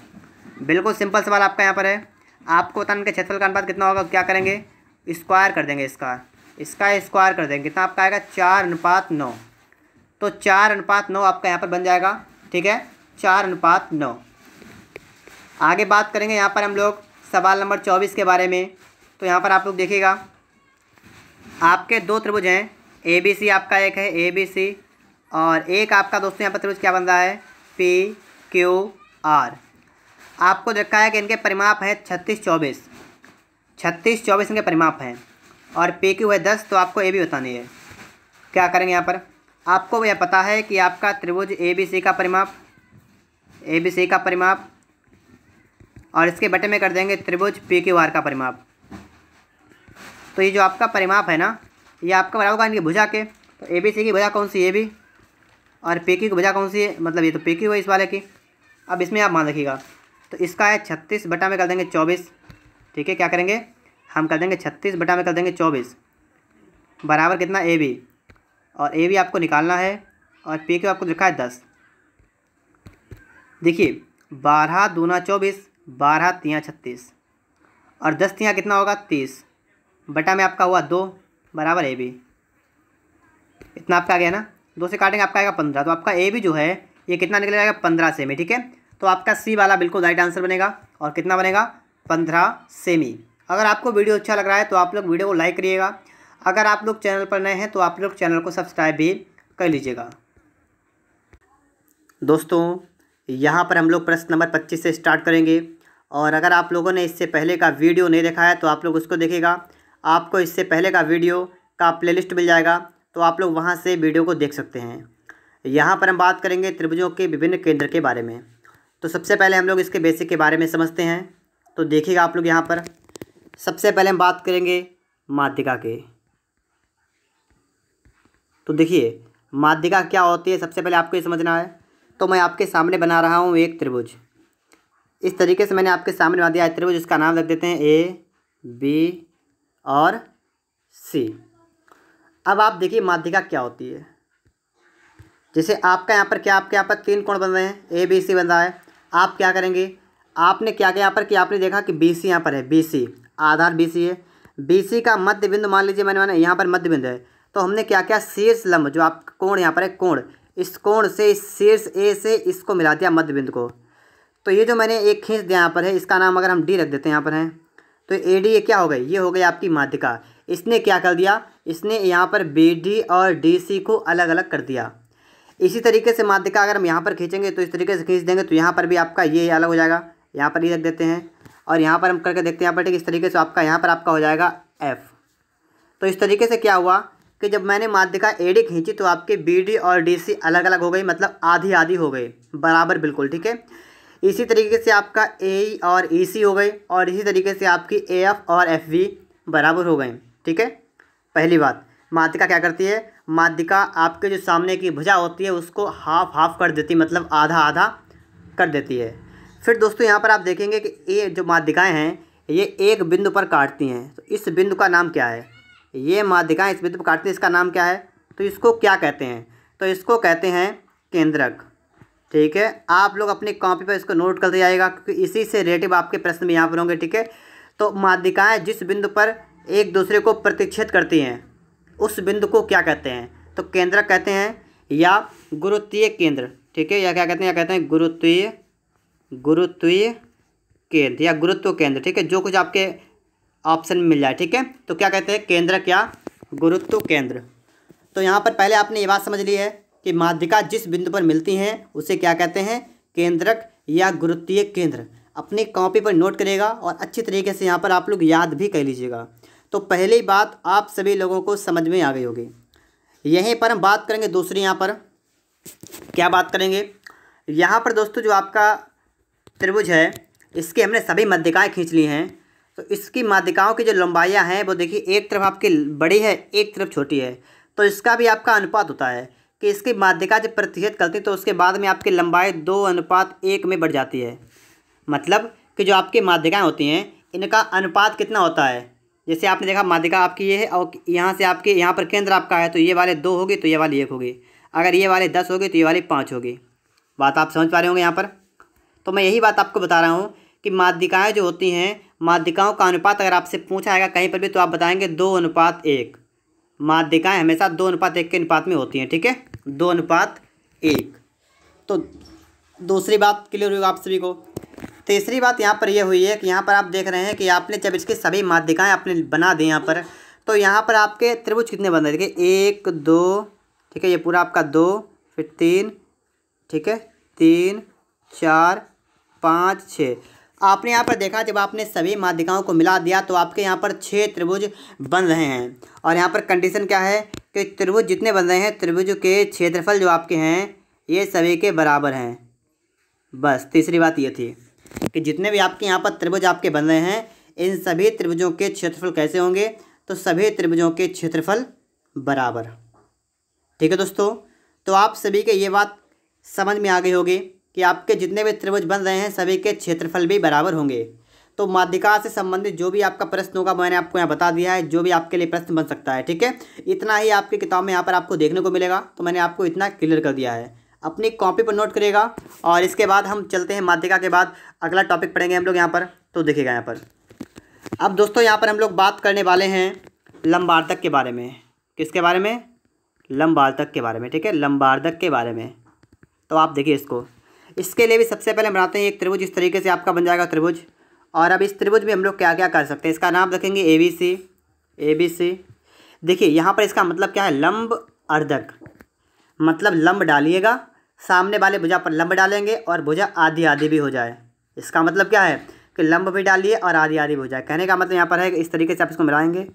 बिल्कुल सिंपल सवाल आपका यहाँ पर है, आपको बताना इनके क्षेत्रफल का अनुपात कितना होगा। क्या करेंगे, स्क्वायर कर देंगे, इसका स्क्वायर कर देंगे, कितना आपका आएगा 4:9। तो 4:9 आपका यहाँ पर बन जाएगा, ठीक है, 4:9। आगे बात करेंगे यहाँ पर हम लोग सवाल नंबर 24 के बारे में। तो यहाँ पर आप लोग देखिएगा, आपके दो त्रिभुज हैं, ए बी सी आपका एक है ए बी सी, और एक आपका दोस्तों यहाँ पर त्रिभुज क्या बन रहा है, पी क्यू आर। आपको देखा है कि इनके परिमाप है 36 24, 36 24 इनके परिमाप हैं, और पी क्यू है 10। तो आपको ए बी बतानी है। क्या करेंगे यहाँ पर, आपको यह पता है कि आपका त्रिभुज ए बी सी का परिमाप, ए बी सी का परिमाप, और इसके बटे में कर देंगे त्रिभुज पी क्यू आर का परिमाप। तो ये जो आपका परिमाप है ना, ये आपका बराबर होगा इनकी भुजा के। तो ए बी सी की भुजा कौन सी, ए बी, और पी क्यू की भुजा कौन सी है, मतलब ये तो पी क्यू है इस वाले की। अब इसमें आप मान रखिएगा, तो इसका है 36 बटा में कर देंगे 24। ठीक है, क्या करेंगे हम कर देंगे 36 बटा में कर देंगे 24 बराबर कितना, ए बी, और ए बी आपको निकालना है, और पी क्यू आपको लिखा है 10। देखिए 12 दूना 24, 12 तियाँ 36, और 10 तियाँ कितना होगा 30, बटा में आपका हुआ 2 बराबर ए बी। इतना आपका आ गया ना, 2 से काटेंगे आपका आएगा 15। तो आपका ए बी जो है ये कितना निकल जाएगा, 15 सेमी। ठीक है, तो आपका सी वाला बिल्कुल राइट आंसर बनेगा, और कितना बनेगा, 15 सेमी। अगर आपको वीडियो अच्छा लग रहा है तो आप लोग वीडियो को लाइक करिएगा। अगर आप लोग चैनल पर नए हैं तो आप लोग चैनल को सब्सक्राइब भी कर लीजिएगा। दोस्तों यहाँ पर हम लोग प्रश्न नंबर 25 से स्टार्ट करेंगे, और अगर आप लोगों ने इससे पहले का वीडियो नहीं देखा है तो आप लोग उसको देखिएगा। आपको इससे पहले का वीडियो का प्लेलिस्ट मिल जाएगा, तो आप लोग वहाँ से वीडियो को देख सकते हैं। यहाँ पर हम बात करेंगे त्रिभुजों के विभिन्न केंद्र के बारे में। तो सबसे पहले हम लोग इसके बेसिक के बारे में समझते हैं। तो देखिएगा आप लोग यहाँ पर, सबसे पहले हम बात करेंगे माध्यिका के। तो देखिए माध्यिका क्या होती है, सबसे पहले आपको ये समझना है। तो मैं आपके सामने बना रहा हूँ एक त्रिभुज, इस तरीके से मैंने आपके सामने बना दिया है त्रिभुज। इसका नाम रख देते हैं ए बी और सी। अब आप देखिए माध्यिका क्या होती है। जैसे आपका यहाँ पर क्या, आपके यहाँ पर 3 कोण बन रहे हैं, ए बी सी बन रहा है। आप क्या करेंगे, आपने क्या किया यहाँ पर कि आपने देखा कि बी सी यहाँ पर है, बी सी आधार बी सी है। बी सी का मध्य बिंदु मान लीजिए मैंने यहाँ पर मध्य बिंदु है। तो हमने क्या किया, शीर्ष लंब जो आपका कोण यहाँ पर है, कोण, इस कोण से इस शीर्ष ए से इसको मिला दिया मध्य बिंदु को। तो ये जो मैंने एक खींच दिया यहाँ पर है, इसका नाम अगर हम डी रख देते हैं यहाँ पर है, तो ए डी ये क्या हो गई, ये हो गई आपकी माध्यिका। इसने क्या कर दिया, इसने यहाँ पर बी डी और डी सी को अलग अलग कर दिया। इसी तरीके से माध्यिका अगर हम यहाँ पर खींचेंगे तो इस तरीके से खींच देंगे, तो यहाँ पर भी आपका ये अलग हो जाएगा, यहाँ पर ये रख देते हैं, और यहाँ पर हम करके देखते हैं यहाँ पर, ठीक इस तरीके से आपका यहाँ पर आपका हो जाएगा एफ। तो इस तरीके से क्या हुआ कि जब मैंने माध्यिका ए डी खींची तो आपके बी डी और डी सी अलग अलग हो गई, मतलब आधी आधी हो गई, बराबर बिल्कुल। ठीक है, इसी तरीके से आपका ए और ई सी हो गई, और इसी तरीके से आपकी ए एफ और एफ वी बराबर हो गई। ठीक है, पहली बात माध्यिका क्या करती है, माध्यिका आपके जो सामने की भुजा होती है उसको हाफ हाफ कर देती है, मतलब आधा आधा कर देती है। फिर दोस्तों यहाँ पर आप देखेंगे कि ये जो माध्यिकाएँ हैं ये एक बिंदु पर काटती हैं। तो इस बिंदु का नाम क्या है, ये माध्यिकाएँ इस बिंदु पर काटती हैं, इसका नाम क्या है, तो इसको क्या कहते हैं, तो इसको कहते हैं केंद्रक। ठीक है, आप लोग अपनी कॉपी पर इसको नोट करते जाइएगा, क्योंकि इसी से रिलेटिव आपके प्रश्न में यहाँ पर होंगे। ठीक है, तो माध्यिकाएँ जिस बिंदु पर एक दूसरे को प्रतिच्छेद करती हैं उस बिंदु को क्या कहते हैं, तो केंद्रक कहते हैं, या गुरुत्वीय केंद्र। ठीक है, या क्या कहते हैं, या कहते हैं गुरुत्वीय केंद्र या गुरुत्व केंद्र। ठीक है, जो कुछ आपके ऑप्शन में मिल जाए। ठीक है, तो क्या कहते हैं, केंद्रक या गुरुत्व केंद्र। तो यहाँ पर पहले आपने ये बात समझ ली है कि माध्यिका जिस बिंदु पर मिलती हैं उसे क्या कहते हैं, केंद्रक या गुरुत्वीय केंद्र। अपनी कॉपी पर नोट करिएगा और अच्छी तरीके से यहाँ पर आप लोग याद भी कर लीजिएगा। तो पहली बात आप सभी लोगों को समझ में आ गई होगी। यहीं पर हम बात करेंगे दूसरी, यहाँ पर क्या बात करेंगे, यहाँ पर दोस्तों जो आपका त्रिभुज है इसके हमने सभी माध्यिकाएँ खींच ली हैं। तो इसकी माध्यिकाओं की जो लंबाइयाँ हैं वो देखिए, एक तरफ आपकी बड़ी है एक तरफ छोटी है। तो इसका भी आपका अनुपात होता है कि इसकी माध्यिका जब प्रतिच्छेद करती है तो उसके बाद में आपकी लंबाई 2:1 में बढ़ जाती है। मतलब कि जो आपकी माध्यिकाएँ होती हैं इनका अनुपात कितना होता है, जैसे आपने देखा माध्यिका आपकी ये है और यहाँ से आपके यहाँ पर केंद्र आपका है, तो ये वाले 2 होगी तो ये वाली 1 होगी, अगर ये वाले 10 होगी तो ये वाली 5 होगी। बात आप समझ पा रहे होंगे यहाँ पर। तो मैं यही बात आपको बता रहा हूँ कि माध्यिकाएँ जो होती हैं, माध्यिकाओं का अनुपात अगर आपसे पूछा जाएगा कहीं पर भी तो आप बताएंगे 2:1। माध्यिकाएँ हमेशा 2:1 के अनुपात में होती हैं। ठीक है, 2:1। तो दूसरी बात क्लियर होगा आप सभी को। तीसरी बात यहाँ पर यह हुई है कि यहाँ पर आप देख रहे हैं कि आपने जब इसकी सभी माध्यिकाएँ आपने बना दी यहाँ पर, तो यहाँ पर आपके त्रिभुज कितने बन रहे हैं? देखिए 1 2, ठीक है, ये पूरा आपका 2, फिर 3, ठीक है, 3 4 5 6। आपने यहाँ पर देखा जब आपने सभी माध्यिकाओं को मिला दिया तो आपके यहाँ पर 6 त्रिभुज बन रहे हैं। और यहाँ पर कंडीशन क्या है कि त्रिभुज जितने बन रहे हैं, त्रिभुज के क्षेत्रफल जो आपके हैं ये सभी के बराबर हैं। बस तीसरी बात ये थी कि जितने भी आपके यहाँ पर त्रिभुज आपके बन रहे हैं, इन सभी त्रिभुजों के क्षेत्रफल कैसे होंगे? तो सभी त्रिभुजों के क्षेत्रफल बराबर। ठीक है दोस्तों, तो आप सभी के ये बात समझ में आ गई होगी कि आपके जितने भी त्रिभुज बन रहे हैं सभी के क्षेत्रफल भी बराबर होंगे। तो माध्यिका से संबंधित जो भी आपका प्रश्न होगा मैंने आपको यहाँ बता दिया है, जो भी आपके लिए प्रश्न बन सकता है। ठीक है, इतना ही आपकी किताब में यहाँ पर आपको देखने को मिलेगा, तो मैंने आपको इतना क्लियर कर दिया है। अपनी कॉपी पर नोट करिएगा और इसके बाद हम चलते हैं माध्यिका के बाद अगला टॉपिक पढ़ेंगे हम लोग यहाँ पर। तो देखिएगा यहाँ पर अब दोस्तों यहाँ पर हम लोग बात करने वाले हैं लंबार्धक के बारे में। किसके बारे में? लंबार्धक के बारे में। ठीक है, लंबार्धक के बारे में। तो आप देखिए इसके लिए भी सबसे पहले बनाते हैं एक त्रिभुज। इस तरीके से आपका बन जाएगा त्रिभुज। और अब इस त्रिभुज में हम लोग क्या क्या कर सकते हैं, इसका नाम रखेंगे ABC। देखिए यहाँ पर इसका मतलब क्या है, लंब अर्धक, मतलब लंब डालिएगा, सामने वाले भुजा पर लंब डालेंगे और भुजा आधी आधी भी हो जाए। इसका मतलब क्या है कि लंब भी डालिए और आधी आधी भी हो जाए। कहने का मतलब यहाँ पर है कि इस तरीके से आप इसको मिलाएंगे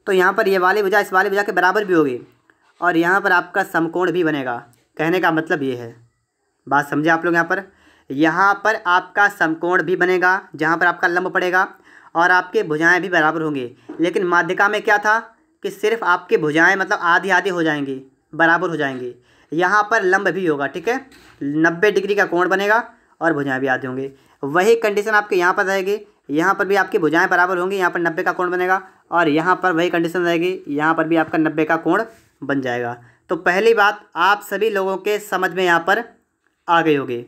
तो यहाँ पर ये वाली भुजा इस वाली भुजा के बराबर भी होगी और यहाँ पर आपका समकोण भी बनेगा। कहने का मतलब ये है, बात समझे आप लोग। यहाँ पर आपका समकोण भी बनेगा जहाँ पर आपका लंब पड़ेगा और आपके भुजाएं भी बराबर होंगी। लेकिन माध्यिका में क्या था कि सिर्फ आपकी भुजाएं मतलब आधी आधी हो जाएंगी, बराबर हो जाएंगी। यहाँ पर लंब भी होगा। ठीक है, 90 डिग्री का कोण बनेगा और भुजाएं भी आधी होंगी। वही कंडीशन आपके यहाँ पर रहेगी, यहाँ पर भी आपकी भुजाएं बराबर होंगी, यहाँ पर 90 का कोण बनेगा और यहाँ पर वही कंडीशन रहेगी, यहाँ पर भी आपका 90 का कोण बन जाएगा। तो पहली बात आप सभी लोगों के समझ में यहाँ पर आ गई होगी।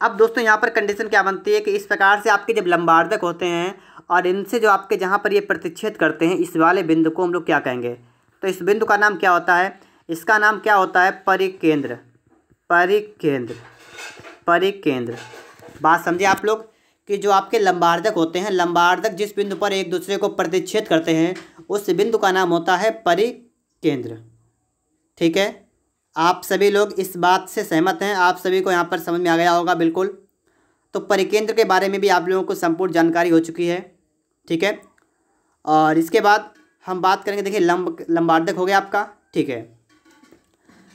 अब दोस्तों यहाँ पर कंडीशन क्या बनती है कि इस प्रकार से आपके जब लंबार्धक होते हैं और इनसे जो आपके जहाँ पर ये प्रतिच्छेद करते हैं, इस वाले बिंदु को हम लोग क्या कहेंगे? तो इस बिंदु का नाम क्या होता है? इसका नाम क्या होता है? परिकेंद्र। परिकेंद्र। बात समझे आप लोग कि जो आपके लंबार्धक होते हैं, लंबार्धक जिस बिंदु पर एक दूसरे को प्रतिच्छेद करते हैं उस बिंदु का नाम होता है परिकेंद्र। ठीक है, आप सभी लोग इस बात से सहमत हैं? आप सभी को यहाँ पर समझ में आ गया होगा बिल्कुल। तो परिकेंद्र के बारे में भी आप लोगों को संपूर्ण जानकारी हो चुकी है। ठीक है, और इसके बाद हम बात करेंगे, देखिए लंबार्धक हो गया आपका। ठीक है,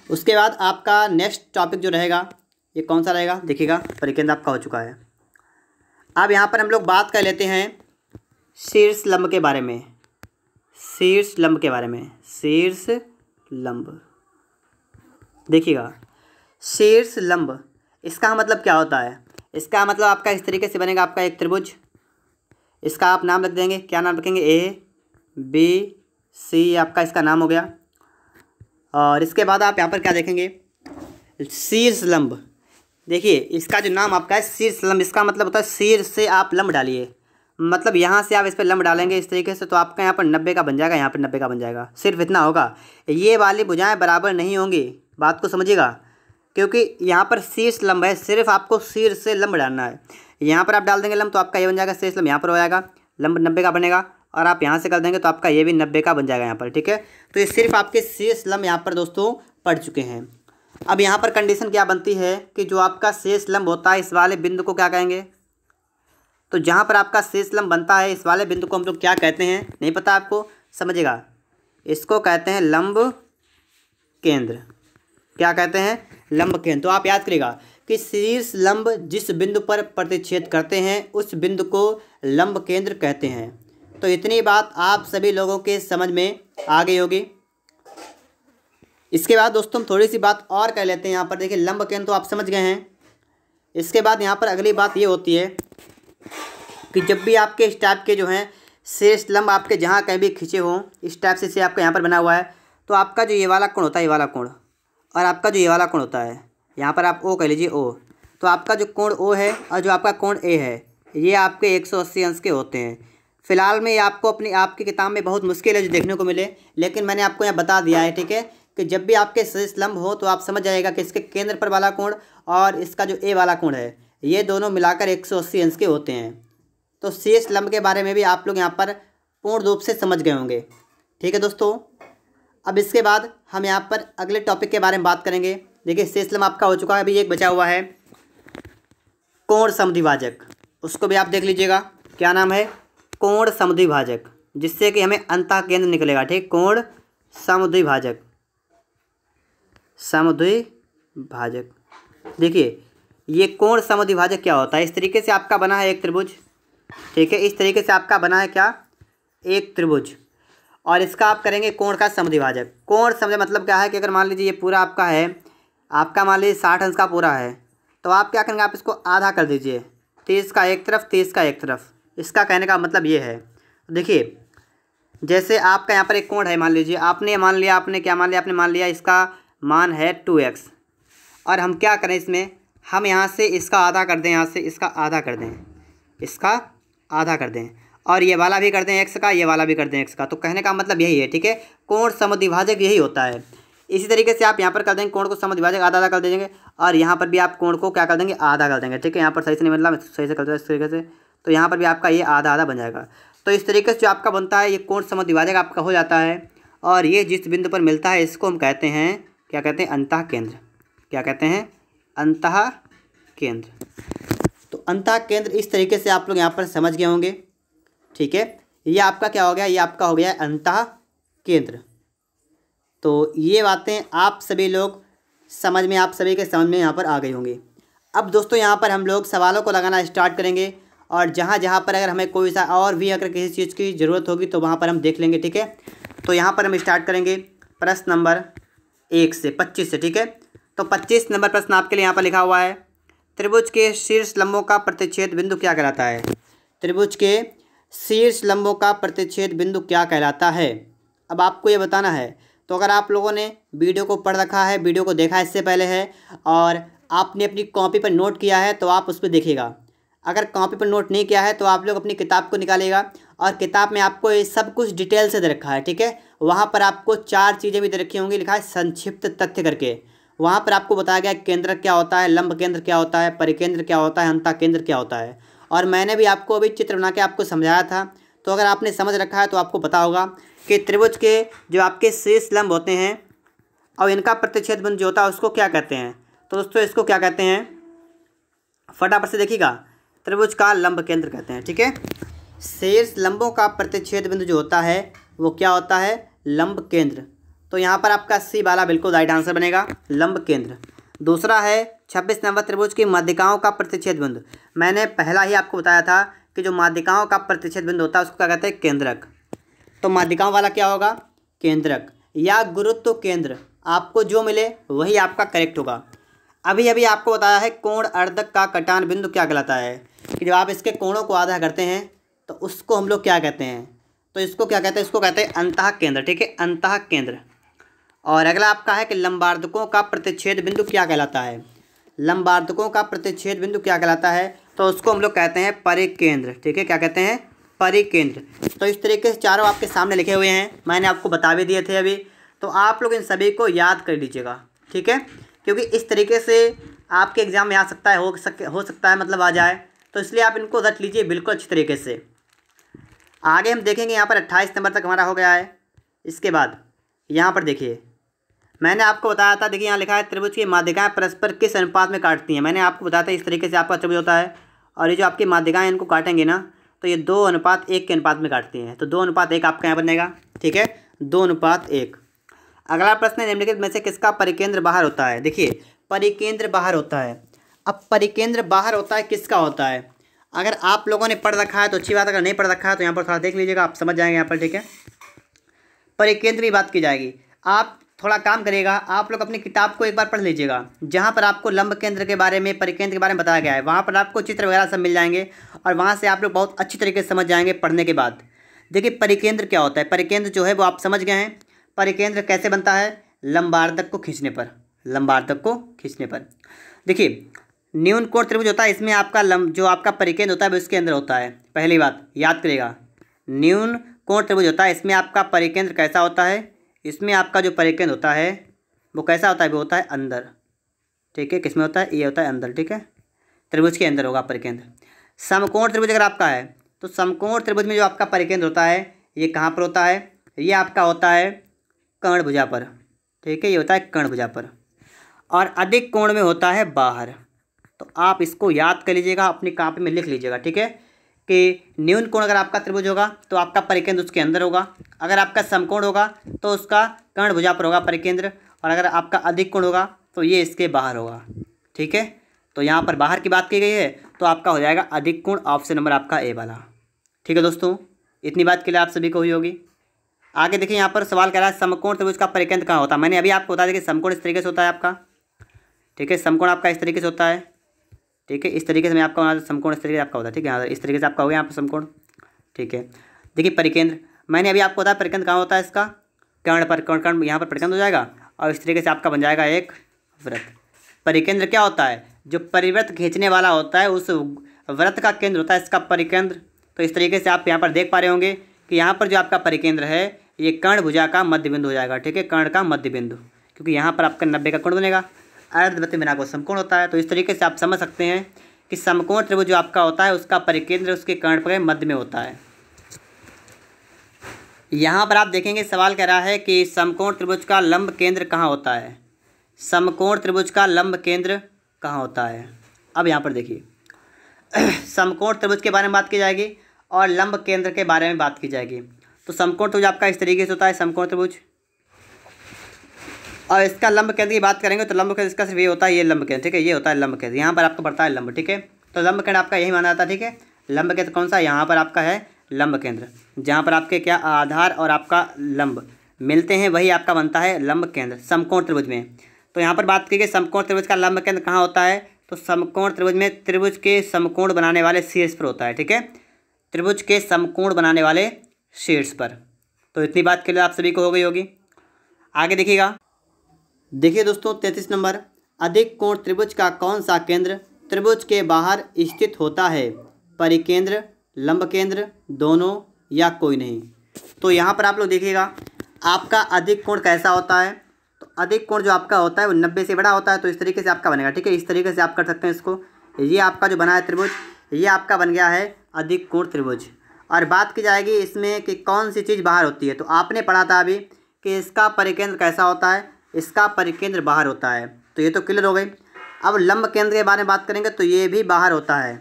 उसके बाद आपका नेक्स्ट टॉपिक जो रहेगा ये कौन सा रहेगा? देखिएगा परिकेंद्र आपका हो चुका है। अब यहाँ पर हम लोग बात कर लेते हैं शीर्ष लंब के बारे में। शीर्ष लंब देखिएगा, शीर्ष लंब इसका मतलब क्या होता है? इसका मतलब आपका इस तरीके से बनेगा आपका एक त्रिभुज। इसका आप नाम रख देंगे, क्या नाम रखेंगे? ABC आपका इसका नाम हो गया। और इसके बाद आप यहाँ पर क्या देखेंगे? शीर्ष लंब। देखिए इसका जो नाम आपका है शीर्ष लंब, इसका मतलब होता है शीर्ष से आप लंब डालिए, मतलब यहाँ से आप इस पर लंब डालेंगे इस तरीके से, तो आपका यहाँ पर 90 का बन जाएगा, यहाँ पर 90 का बन जाएगा। सिर्फ इतना होगा, ये वाली भुजाएं बराबर नहीं होंगी, बात को समझिएगा, क्योंकि यहाँ पर शीर्ष लंब है, सिर्फ आपको शीर्ष से लंब डालना है। यहाँ पर आप डाल देंगे लंब तो आपका ये बन जाएगा शीर्ष लंब, यहाँ पर हो जाएगा लंब 90 का बनेगा और आप यहाँ से कर देंगे तो आपका ये भी 90 का बन जाएगा यहाँ पर। ठीक है, तो ये सिर्फ आपके शीर्ष लंब यहाँ पर दोस्तों पढ़ चुके हैं। अब यहाँ पर कंडीशन क्या बनती है कि जो आपका शीर्ष लंब होता है इस वाले बिंदु को क्या कहेंगे? तो जहाँ पर आपका शीर्ष लंब बनता है इस वाले बिंदु को हम लोग क्या कहते हैं? नहीं पता आपको? समझिएगा, इसको कहते हैं लंब केंद्र। क्या कहते हैं? लंब केंद्र। तो आप याद करिएगा कि शीर्ष लंब जिस बिंदु पर प्रतिच्छेद करते हैं उस बिंदु को लंब केंद्र कहते हैं। तो इतनी बात आप सभी लोगों के समझ में आ गई होगी। इसके बाद दोस्तों हम थोड़ी सी बात और कर लेते हैं। यहाँ पर देखिए लंब केंद्र तो आप समझ गए हैं। इसके बाद यहाँ पर अगली बात ये होती है कि जब भी आपके इस टाइप के जो हैं शीर्ष लंब आपके जहाँ कहीं भी खींचे हों, इस टाइप से आपका यहाँ पर बना हुआ है, तो आपका जो ये वाला कोण होता है, ये वाला कोण, और आपका जो ये वाला कोण होता है, यहाँ पर आप ओ कह लीजिए ओ, तो आपका जो कोण ओ है और जो आपका कोण ए है ये आपके 180 अंश के होते हैं। फिलहाल में ये आपको आपकी किताब में बहुत मुश्किल है जो देखने को मिले, लेकिन मैंने आपको यहाँ बता दिया है। ठीक है, कि जब भी आपके शीर्ष लंब हो तो आप समझ जाइएगा कि इसके केंद्र पर वाला कोण और इसका जो ए वाला कोण है ये दोनों मिलाकर 180 अंश के होते हैं। तो शेष लंब के बारे में भी आप लोग यहाँ पर पूर्ण रूप से समझ गए होंगे। ठीक है दोस्तों, अब इसके बाद हम यहाँ पर अगले टॉपिक के बारे में बात करेंगे। देखिए शेष लंब आपका हो चुका है, अभी एक बचा हुआ है कोण समद्विभाजक, उसको भी आप देख लीजिएगा। क्या नाम है? कोण समद्विभाजक, जिससे कि हमें अंतः केंद्र निकलेगा। ठीक, कोण समद्विभाजक, समद्विभाजक। देखिए ये कोण समद्विभाजक क्या होता है? इस तरीके से आपका बना है एक त्रिभुज। ठीक है, इस तरीके से आपका बना है क्या? एक त्रिभुज, और इसका आप करेंगे कोण का समद्विभाजक। कोण समझ मतलब क्या है कि अगर मान लीजिए ये पूरा आपका है, आपका मान लीजिए 60 अंश का पूरा है, तो आप क्या करेंगे? आप इसको आधा कर दीजिए, 30 का एक तरफ, 30 का एक तरफ। इसका कहने का मतलब ये है। देखिए जैसे आपका यहाँ पर एक कोण है, मान लीजिए आपने मान लिया, आपने क्या मान लिया? आपने मान लिया इसका मान है 2x, और हम क्या करें इसमें? हम यहाँ से इसका आधा कर दें, यहाँ से इसका आधा कर दें, इसका आधा कर दें, और ये वाला भी कर दें x का, ये वाला भी कर दें x का। तो कहने का मतलब यही है। ठीक है, कोण समद्विभाजक यही होता है। इसी तरीके से आप यहाँ पर कर देंगे कोण को समद्विभाजक, आधा आधा कर देंगे, और यहाँ पर भी आप कोण को क्या कर देंगे? आधा कर देंगे। ठीक है, यहाँ पर सही से नहीं बदला, मैं सही से कर दूँ इस तरीके से, तो यहाँ पर भी आपका ये आधा आधा बन जाएगा। तो इस तरीके से जो आपका बनता है ये कोण समद्विभाजक आपका हो जाता है। और ये जिस बिंदु पर मिलता है इसको हम कहते हैं, क्या कहते हैं? अंतः केंद्र। क्या कहते हैं? अंतः केंद्र। तो अंतः केंद्र इस तरीके से आप लोग यहाँ पर समझ गए होंगे। ठीक है, ये आपका क्या हो गया? ये आपका हो गया अंतः केंद्र। तो ये बातें आप सभी लोग समझ में, आप सभी के समझ में यहाँ पर आ गई होंगी। अब दोस्तों यहाँ पर हम लोग सवालों को लगाना स्टार्ट करेंगे, और जहाँ जहाँ पर अगर हमें कोई सा और भी अगर किसी चीज़ की ज़रूरत होगी तो वहाँ पर हम देख लेंगे। ठीक है, तो यहाँ पर हम स्टार्ट करेंगे प्रश्न नंबर 1 से 25 से। ठीक है, तो 25 नंबर प्रश्न आपके लिए यहाँ पर लिखा हुआ है, त्रिभुज के शीर्ष लंबों का प्रतिच्छेद बिंदु क्या कहलाता है? त्रिभुज के शीर्ष लंबों का प्रतिच्छेद बिंदु क्या कहलाता है? अब आपको ये बताना है। तो अगर आप लोगों ने वीडियो को पढ़ रखा है, वीडियो को देखा इससे पहले है, और आपने अपनी कॉपी पर नोट किया है, तो आप उस पर देखिएगा। अगर कॉपी पर नोट नहीं किया है तो आप लोग अपनी किताब को निकालिएगा, और किताब में आपको ये सब कुछ डिटेल से दे रखा है। ठीक है, वहाँ पर आपको 4 चीज़ें भी दे रखी होंगी, लिखा है संक्षिप्त तथ्य करके। वहाँ पर आपको बताया गया केंद्रक क्या होता है, लंब केंद्र क्या होता है, परिकेंद्र क्या होता है, अंतः केंद्र क्या होता है। और मैंने भी आपको अभी चित्र बना के आपको समझाया था। तो अगर आपने समझ रखा है तो आपको पता होगा कि त्रिभुज के जो आपके शीर्ष लंब होते हैं और इनका प्रतिच्छेद बिंदु जो होता है उसको क्या कहते हैं? तो दोस्तों इसको क्या कहते हैं? फटाफट से देखिएगा, त्रिभुज का लंब केंद्र कहते हैं। ठीक है, शीर्ष लंबों का प्रतिच्छेद बिंदु जो होता है वो क्या होता है? लंब केंद्र। तो यहाँ पर आपका सी वाला बिल्कुल राइट आंसर बनेगा, लंब केंद्र। दूसरा है 26 नंबर, त्रिभुज की माध्यिकाओं का प्रतिच्छेद बिंदु। मैंने पहला ही आपको बताया था कि जो माध्यिकाओं का प्रतिच्छेद बिंदु होता है उसको क्या कहते हैं? केंद्रक। तो माध्यिकाओं वाला क्या होगा? केंद्रक या गुरुत्व केंद्र। आपको जो मिले वही आपका करेक्ट होगा। अभी अभी आपको बताया है कोण अर्धक का कटान बिंदु क्या कहलाता है, कि जब आप इसके कोणों को आधा करते हैं तो उसको हम लोग क्या कहते हैं? तो इसको क्या कहते हैं? इसको कहते हैं अंतः केंद्र। ठीक है, अंतः केंद्र। और अगला आपका है कि लंबार्धकों का प्रतिच्छेद बिंदु क्या कहलाता है? लंबार्धकों का प्रतिच्छेद बिंदु क्या कहलाता है? तो उसको हम लोग कहते हैं परिकेंद्र। ठीक है, क्या कहते हैं? परिकेंद्र। तो इस तरीके से चारों आपके सामने लिखे हुए हैं, मैंने आपको बता भी दिए थे अभी। तो आप लोग इन सभी को याद कर लीजिएगा। ठीक है, क्योंकि इस तरीके से आपके एग्जाम में आ सकता है, हो सकता है मतलब आ जाए, तो इसलिए आप इनको रट लीजिए बिल्कुल अच्छी तरीके से। आगे हम देखेंगे, यहाँ पर 28 नंबर तक हमारा हो गया है। इसके बाद यहाँ पर देखिए, मैंने आपको बताया था, देखिए यहाँ लिखा है त्रिभुज की माध्यिकाएं परस्पर किस अनुपात में काटती हैं। मैंने आपको बताया था इस तरीके से आपका त्रिभुज होता है, और ये जो आपकी माध्यिकाएं इनको काटेंगे ना, तो ये 2:1 के अनुपात में काटती हैं। तो 2:1 आपका यहाँ बनेगा। ठीक है, 2:1। अगला प्रश्न है, निम्नलिखित में से किसका परिकेंद्र बाहर होता है? देखिए परिकेंद्र बाहर होता है। अब परिकेंद्र बाहर होता है किसका होता है? अगर आप लोगों ने पढ़ रखा है तो अच्छी बात, अगर नहीं पढ़ रखा है तो यहाँ पर थोड़ा देख लीजिएगा, आप समझ जाएंगे यहाँ पर। ठीक है, परिकेंद्र की बात की जाएगी। आप थोड़ा काम करिएगा, आप लोग अपनी किताब को एक बार पढ़ लीजिएगा, जहाँ पर आपको लंब केंद्र के बारे में, परिकेंद्र के बारे में बताया गया है। वहाँ पर आपको चित्र वगैरह सब मिल जाएंगे, और वहाँ से आप लोग बहुत अच्छी तरीके से समझ जाएंगे पढ़ने के बाद। देखिए परिकेंद्र क्या होता है? परिकेंद्र जो है वो आप समझ गए हैं। परिकेंद्र कैसे बनता है? लंबार्धक को खींचने पर। लंबार्धक को खींचने पर देखिए न्यून कोण त्रिभुज होता है, इसमें आपका जो आपका परिकेंद्र होता है वो इसके अंदर होता है। पहली बात याद करिएगा, न्यून कोण त्रिभुज होता है, इसमें आपका परिकेंद्र कैसा होता है? इसमें आपका जो परिकेंद्र होता है वो कैसा होता है? वो होता है अंदर। ठीक है, किसमें होता है? ये होता है अंदर। ठीक है, त्रिभुज के अंदर होगा परिकेंद्र। समकोण त्रिभुज अगर आपका है तो समकोण त्रिभुज में जो आपका परिकेंद्र होता है ये कहाँ पर होता है, ये आपका होता है कर्णभुजा पर, ठीक है, ये होता है कर्णभुजा पर, और अधिक कोण में होता है बाहर। तो आप इसको याद कर लीजिएगा, अपनी कॉपी में लिख लीजिएगा, ठीक है, कि न्यून कोण अगर आपका त्रिभुज होगा तो आपका परिकेंद्र उसके अंदर होगा, अगर आपका समकोण होगा तो उसका कर्णभुजा पर होगा परिकेंद्र, और अगर आपका अधिक कोण होगा तो ये इसके बाहर होगा, ठीक है। तो यहाँ पर बाहर की बात की गई है तो आपका हो जाएगा अधिक कोण, ऑप्शन नंबर आपका ए वाला, ठीक है दोस्तों। इतनी बात के लिए आप सभी को हुई होगी। आगे देखिए यहाँ पर सवाल कह रहा है समकोण त्रिभुज का परिकेंद्र कहाँ होता है। मैंने अभी आपको बता दिया कि समकोण इस तरीके से होता है आपका, ठीक है, समकोण आपका इस तरीके से होता है, ठीक है, इस तरीके से मैं आपका बना समकोण इस तरीके से आपका होता है, ठीक है, यहाँ इस तरीके से आपका हो गया यहाँ पर समकोण, ठीक है। देखिए परिकेंद्र, मैंने अभी आपको बताया परिकेंद्र कहाँ होता है इसका, कर्ण पर, कर्ण यहाँ पर परिकेंद्र हो जाएगा और इस तरीके से आपका बन जाएगा एक वृत्त। परिकेंद्र क्या होता है, जो परिवृत्त खींचने वाला होता है उस वृत्त का केंद्र होता है इसका परिकेंद्र। तो इस तरीके से आप यहाँ पर देख पा रहे होंगे कि यहाँ पर जो आपका परिकेंद्र है ये कर्णभुजा का मध्य बिंदु हो जाएगा, ठीक है, कर्ण का मध्य बिंदु, क्योंकि यहाँ पर आपका 90 का कोण बनेगा, अर्धवृत्त बिना को समकोण होता है। तो इस तरीके से आप समझ सकते हैं कि समकोण त्रिभुज जो आपका होता है उसका परिकेंद्र उसके कर्ण के मध्य में होता है। यहाँ पर आप देखेंगे सवाल कह रहा है कि समकोण त्रिभुज का लंब केंद्र कहाँ होता है, समकोण त्रिभुज का लंब केंद्र कहाँ होता है। अब यहाँ पर देखिए समकोण त्रिभुज के बारे में बात की जाएगी और लंब केंद्र के बारे में बात की जाएगी। तो समकोण त्रिभुज आपका इस तरीके से होता है समकोण त्रिभुज, और इसका लंब केंद्र की बात करेंगे तो लंब केंद्र इसका सिर्फ ये होता है, ये लंब केंद्र, ठीक है, ये होता है लंब केंद्र, यहाँ पर आपका बढ़ता है लंब, ठीक है। तो लंब केंद्र आपका यही माना जाता है, ठीक है। लंब केंद्र कौन सा, यहाँ पर आपका है लंब केंद्र, जहाँ पर आपके क्या आधार और आपका लंब मिलते हैं वही आपका बनता है लंब केंद्र समकोण त्रिभुज में। तो यहाँ पर बात की गई समकोण त्रिभुज का लंब केंद्र कहाँ होता है, तो समकोण त्रिभुज में त्रिभुज के समकोण बनाने वाले शीर्ष पर होता है, ठीक है, त्रिभुज के समकोण बनाने वाले शीर्ष पर। तो इतनी बात के लिए आप सभी को हो गई होगी। आगे देखिएगा, देखिए दोस्तों 33 नंबर, अधिक कोण त्रिभुज का कौन सा केंद्र त्रिभुज के बाहर स्थित होता है, परिकेंद्र, लंब केंद्र, दोनों या कोई नहीं। तो यहाँ पर आप लोग देखिएगा आपका अधिक कोण कैसा होता है, तो अधिक कोण जो आपका होता है वो 90 से बड़ा होता है। तो इस तरीके से आपका बनेगा, ठीक है, इस तरीके से आप कर सकते हैं इसको। ये आपका जो बना है त्रिभुज, ये आपका बन गया है अधिक कोण त्रिभुज। और बात की जाएगी इसमें कि कौन सी चीज़ बाहर होती है, तो आपने पढ़ा था अभी कि इसका परिकेंद्र कैसा होता है, इसका परिकेंद्र बाहर होता है, तो ये तो क्लियर हो गई। अब लंब केंद्र के बारे में बात करेंगे तो ये भी बाहर होता है,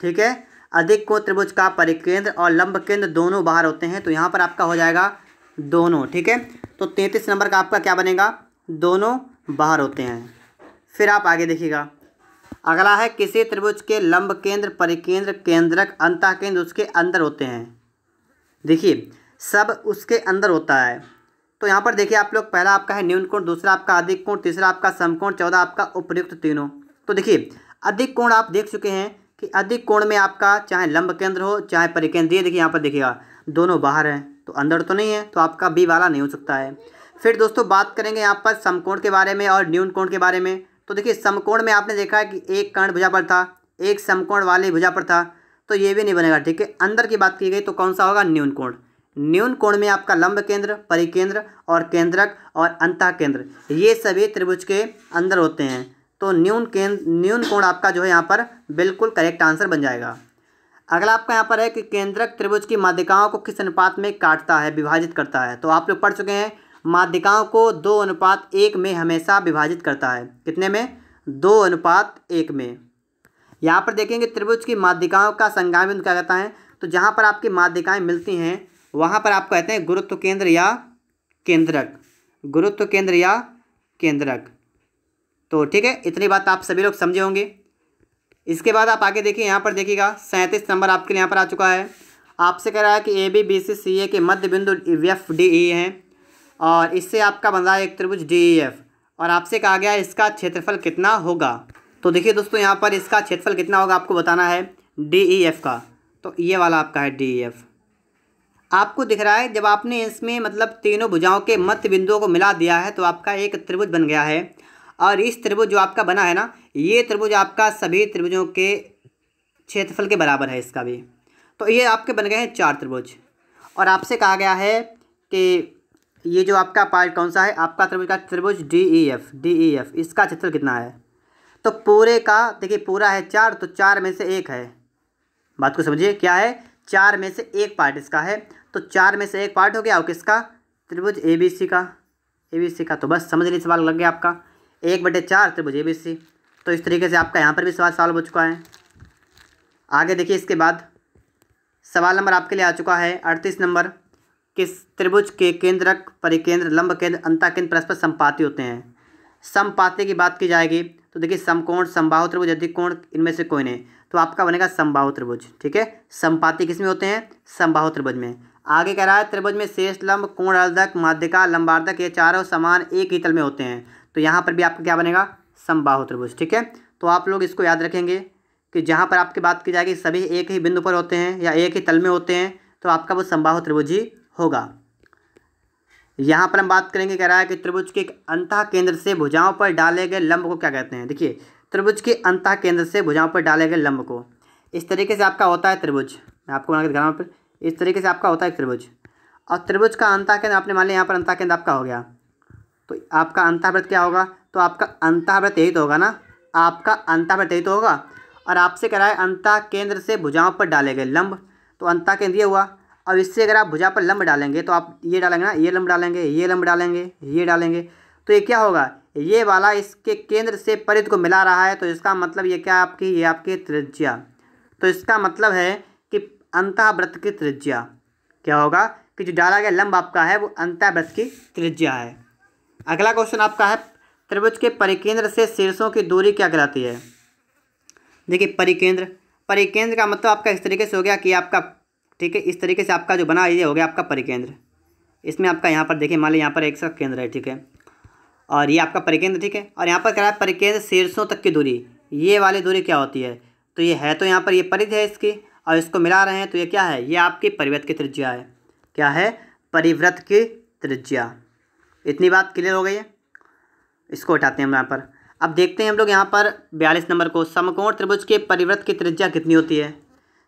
ठीक है, अधिक कोण त्रिभुज का परिकेंद्र और लंब केंद्र दोनों बाहर होते हैं। तो यहाँ पर आपका हो जाएगा दोनों, ठीक है। तो 33 नंबर का आपका क्या बनेगा, दोनों बाहर होते हैं। फिर आप आगे देखिएगा, अगला है किसी त्रिभुज के लंब केंद्र, परिकेंद्र, केंद्रक, अंतः केंद्र उसके अंदर होते हैं। देखिए सब उसके अंदर होता है। तो यहाँ पर देखिए आप लोग, पहला आपका है न्यून कोण, दूसरा आपका अधिक कोण, तीसरा आपका समकोण, चौथा आपका उपयुक्त तीनों। तो देखिए अधिक कोण आप देख चुके हैं कि अधिक कोण में आपका चाहे लंब केंद्र हो चाहे परिकेंद्र, ये देखिए यहाँ पर देखिएगा दोनों बाहर हैं, तो अंदर तो नहीं है, तो आपका बी वाला नहीं हो सकता है। फिर दोस्तों बात करेंगे यहाँ पर समकोण के बारे में और न्यून कोण के बारे में। तो देखिए समकोण में आपने देखा है कि एक कर्ण भुजा पर था, एक समकोण वाली भुजा पर था, तो ये भी नहीं बनेगा, ठीक है। अंदर की बात की गई तो कौन सा होगा, न्यून कोण। न्यून कोण में आपका लंब केंद्र, परिकेंद्र और केंद्रक और अंतः केंद्र ये सभी त्रिभुज के अंदर होते हैं। तो न्यून कोण आपका जो है यहाँ पर बिल्कुल करेक्ट आंसर बन जाएगा। अगला आपका यहाँ पर है कि केंद्रक त्रिभुज की माध्यिकाओं को किस अनुपात में काटता है, विभाजित करता है। तो आप लोग पढ़ चुके हैं माध्यिकाओं को 2:1 में हमेशा विभाजित करता है। कितने में, 2:1 में। यहाँ पर देखेंगे त्रिभुज की माध्यिकाओं का संगामी बिंदु क्या कहता है, तो जहाँ पर आपकी माध्यिकाएँ मिलती हैं वहाँ पर आप कहते हैं गुरुत्व केंद्र या केंद्रक, गुरुत्व केंद्र या केंद्रक। तो ठीक है, इतनी बात आप सभी लोग समझे होंगे। इसके बाद आप आगे देखिए, यहाँ पर देखिएगा 37 नंबर आपके लिए यहाँ पर आ चुका है। आपसे कह रहा है कि ABBCCA के मध्य बिंदु FDE हैं और इससे आपका बन रहा है एक त्रिभुज DEF, और आपसे कहा गया है इसका क्षेत्रफल कितना होगा। तो देखिए दोस्तों यहाँ पर इसका क्षेत्रफल कितना होगा आपको बताना है DEF का। तो ये वाला आपका है DEF, आपको दिख रहा है। जब आपने इसमें मतलब तीनों भुजाओं के मध्य बिंदुओं को मिला दिया है तो आपका एक त्रिभुज बन गया है। और इस त्रिभुज जो आपका बना है ना, ये त्रिभुज आपका सभी त्रिभुजों के क्षेत्रफल के बराबर है इसका भी। तो ये आपके बन गए हैं 4 त्रिभुज। और आपसे कहा गया है कि ये जो आपका पार्ट कौन सा है, आपका त्रिभुज का त्रिभुज DEF, इसका क्षेत्रफल कितना है। तो पूरे का देखिए पूरा है 4, तो 4 में से 1 है। बात को समझिए, क्या है, 4 में से 1 पार्ट इसका है, तो 4 में से 1 पार्ट हो गया और किसका, त्रिभुज ABC का। तो बस समझ लीजिए, सवाल लग गया आपका, 1/4 त्रिभुज ABC। तो इस तरीके से आपका यहाँ पर भी सवाल सॉल्व हो चुका है। आगे देखिए, इसके बाद सवाल नंबर आपके लिए आ चुका है 38 नंबर। किस त्रिभुज के केंद्रक, परिकेंद्र, लंब केंद्र, अंतःकेंद्र परस्पर समपाती होते हैं। समपाती की बात की जाएगी तो देखिए समकोण, समबाहु त्रिभुज, अधिकोण, इनमें से कोई नहीं, तो आपका बनेगा समबाहु त्रिभुज। ठीक है, समपाती किस में होते हैं, समबाहु त्रिभुज में। आगे कह रहा है त्रिभुज में शेष लंब, कोण अर्धक, माध्यिका, लंबार्धक, ये चारों समान एक ही तल में होते हैं, तो यहाँ पर भी आपका क्या बनेगा, समबाहु त्रिभुज। ठीक है, तो आप लोग इसको याद रखेंगे कि जहाँ पर आपकी बात की जाएगी सभी एक ही बिंदु पर होते हैं या एक ही तल में होते हैं, तो आपका वो समबाहु त्रिभुज ही होगा। यहाँ पर हम बात करेंगे, कह रहा है कि त्रिभुज के अंतः केंद्र से भुजाओं पर डाले गए लंब को क्या कहते हैं। देखिए, त्रिभुज के अंतः केंद्र से भुजाओं पर डाले गए लंब को, इस तरीके से आपका होता है त्रिभुज। मैं आपको बना के दिखा रहा हूँ पर, इस तरीके से आपका होता है त्रिभुज। और त्रिभुज का अंतः केंद्र आपने मान लिया, यहाँ पर अंतः केंद्र आपका हो गया, तो आपका अंतःवृत्त क्या होगा, तो आपका अंतःवृत्त यही तो होगा ना, आपका अंतःवृत्त यही तो होगा। और आपसे कह रहा है अंतः केंद्र से भुजाओं पर डाले गए लंब, तो अंतः केंद्र ये हुआ। अब इससे अगर आप भुजा पर लंब डालेंगे तो आप ये डालेंगे ना, ये लंब डालेंगे, ये लंब डालेंगे, ये डालेंगे, तो ये क्या होगा, ये वाला इसके केंद्र से परिध को मिला रहा है, तो इसका मतलब ये क्या आपकी, ये आपकी त्रिज्या। तो इसका मतलब है कि अंतःवृत्त की त्रिज्या क्या होगा, कि जो डाला गया लंब आपका है वो अंतःवृत्त की त्रिज्या है। अगला क्वेश्चन आपका है, त्रिभुज के परिकेंद्र से शीर्षों की दूरी क्या कहलाती है। देखिए, परिकेंद्र का मतलब आपका इस तरीके से हो गया कि आपका, ठीक है, इस तरीके से आपका जो बना ये हो गया आपका परिकेंद्र। इसमें आपका यहाँ पर देखिए, मान लीजिए यहाँ पर एक सा केंद्र है, ठीक है, और ये आपका परिकेंद्र, ठीक है, और यहाँ पर कह रहा है परिकेंद्र शीर्षों तक की दूरी, ये वाली दूरी क्या होती है, तो ये है, तो यहाँ पर ये परिधि है इसकी, और इसको मिला रहे हैं, तो ये क्या है, ये आपकी परिवृत्त की त्रिज्या है। क्या है, परिवृत्त की त्रिज्या। इतनी बात क्लियर हो गई है, इसको हटाते हैं हम यहाँ पर। अब देखते हैं हम लोग यहाँ पर 42 नंबर को, समकोण त्रिभुज के परिवृत्त की त्रिज्या कितनी होती है।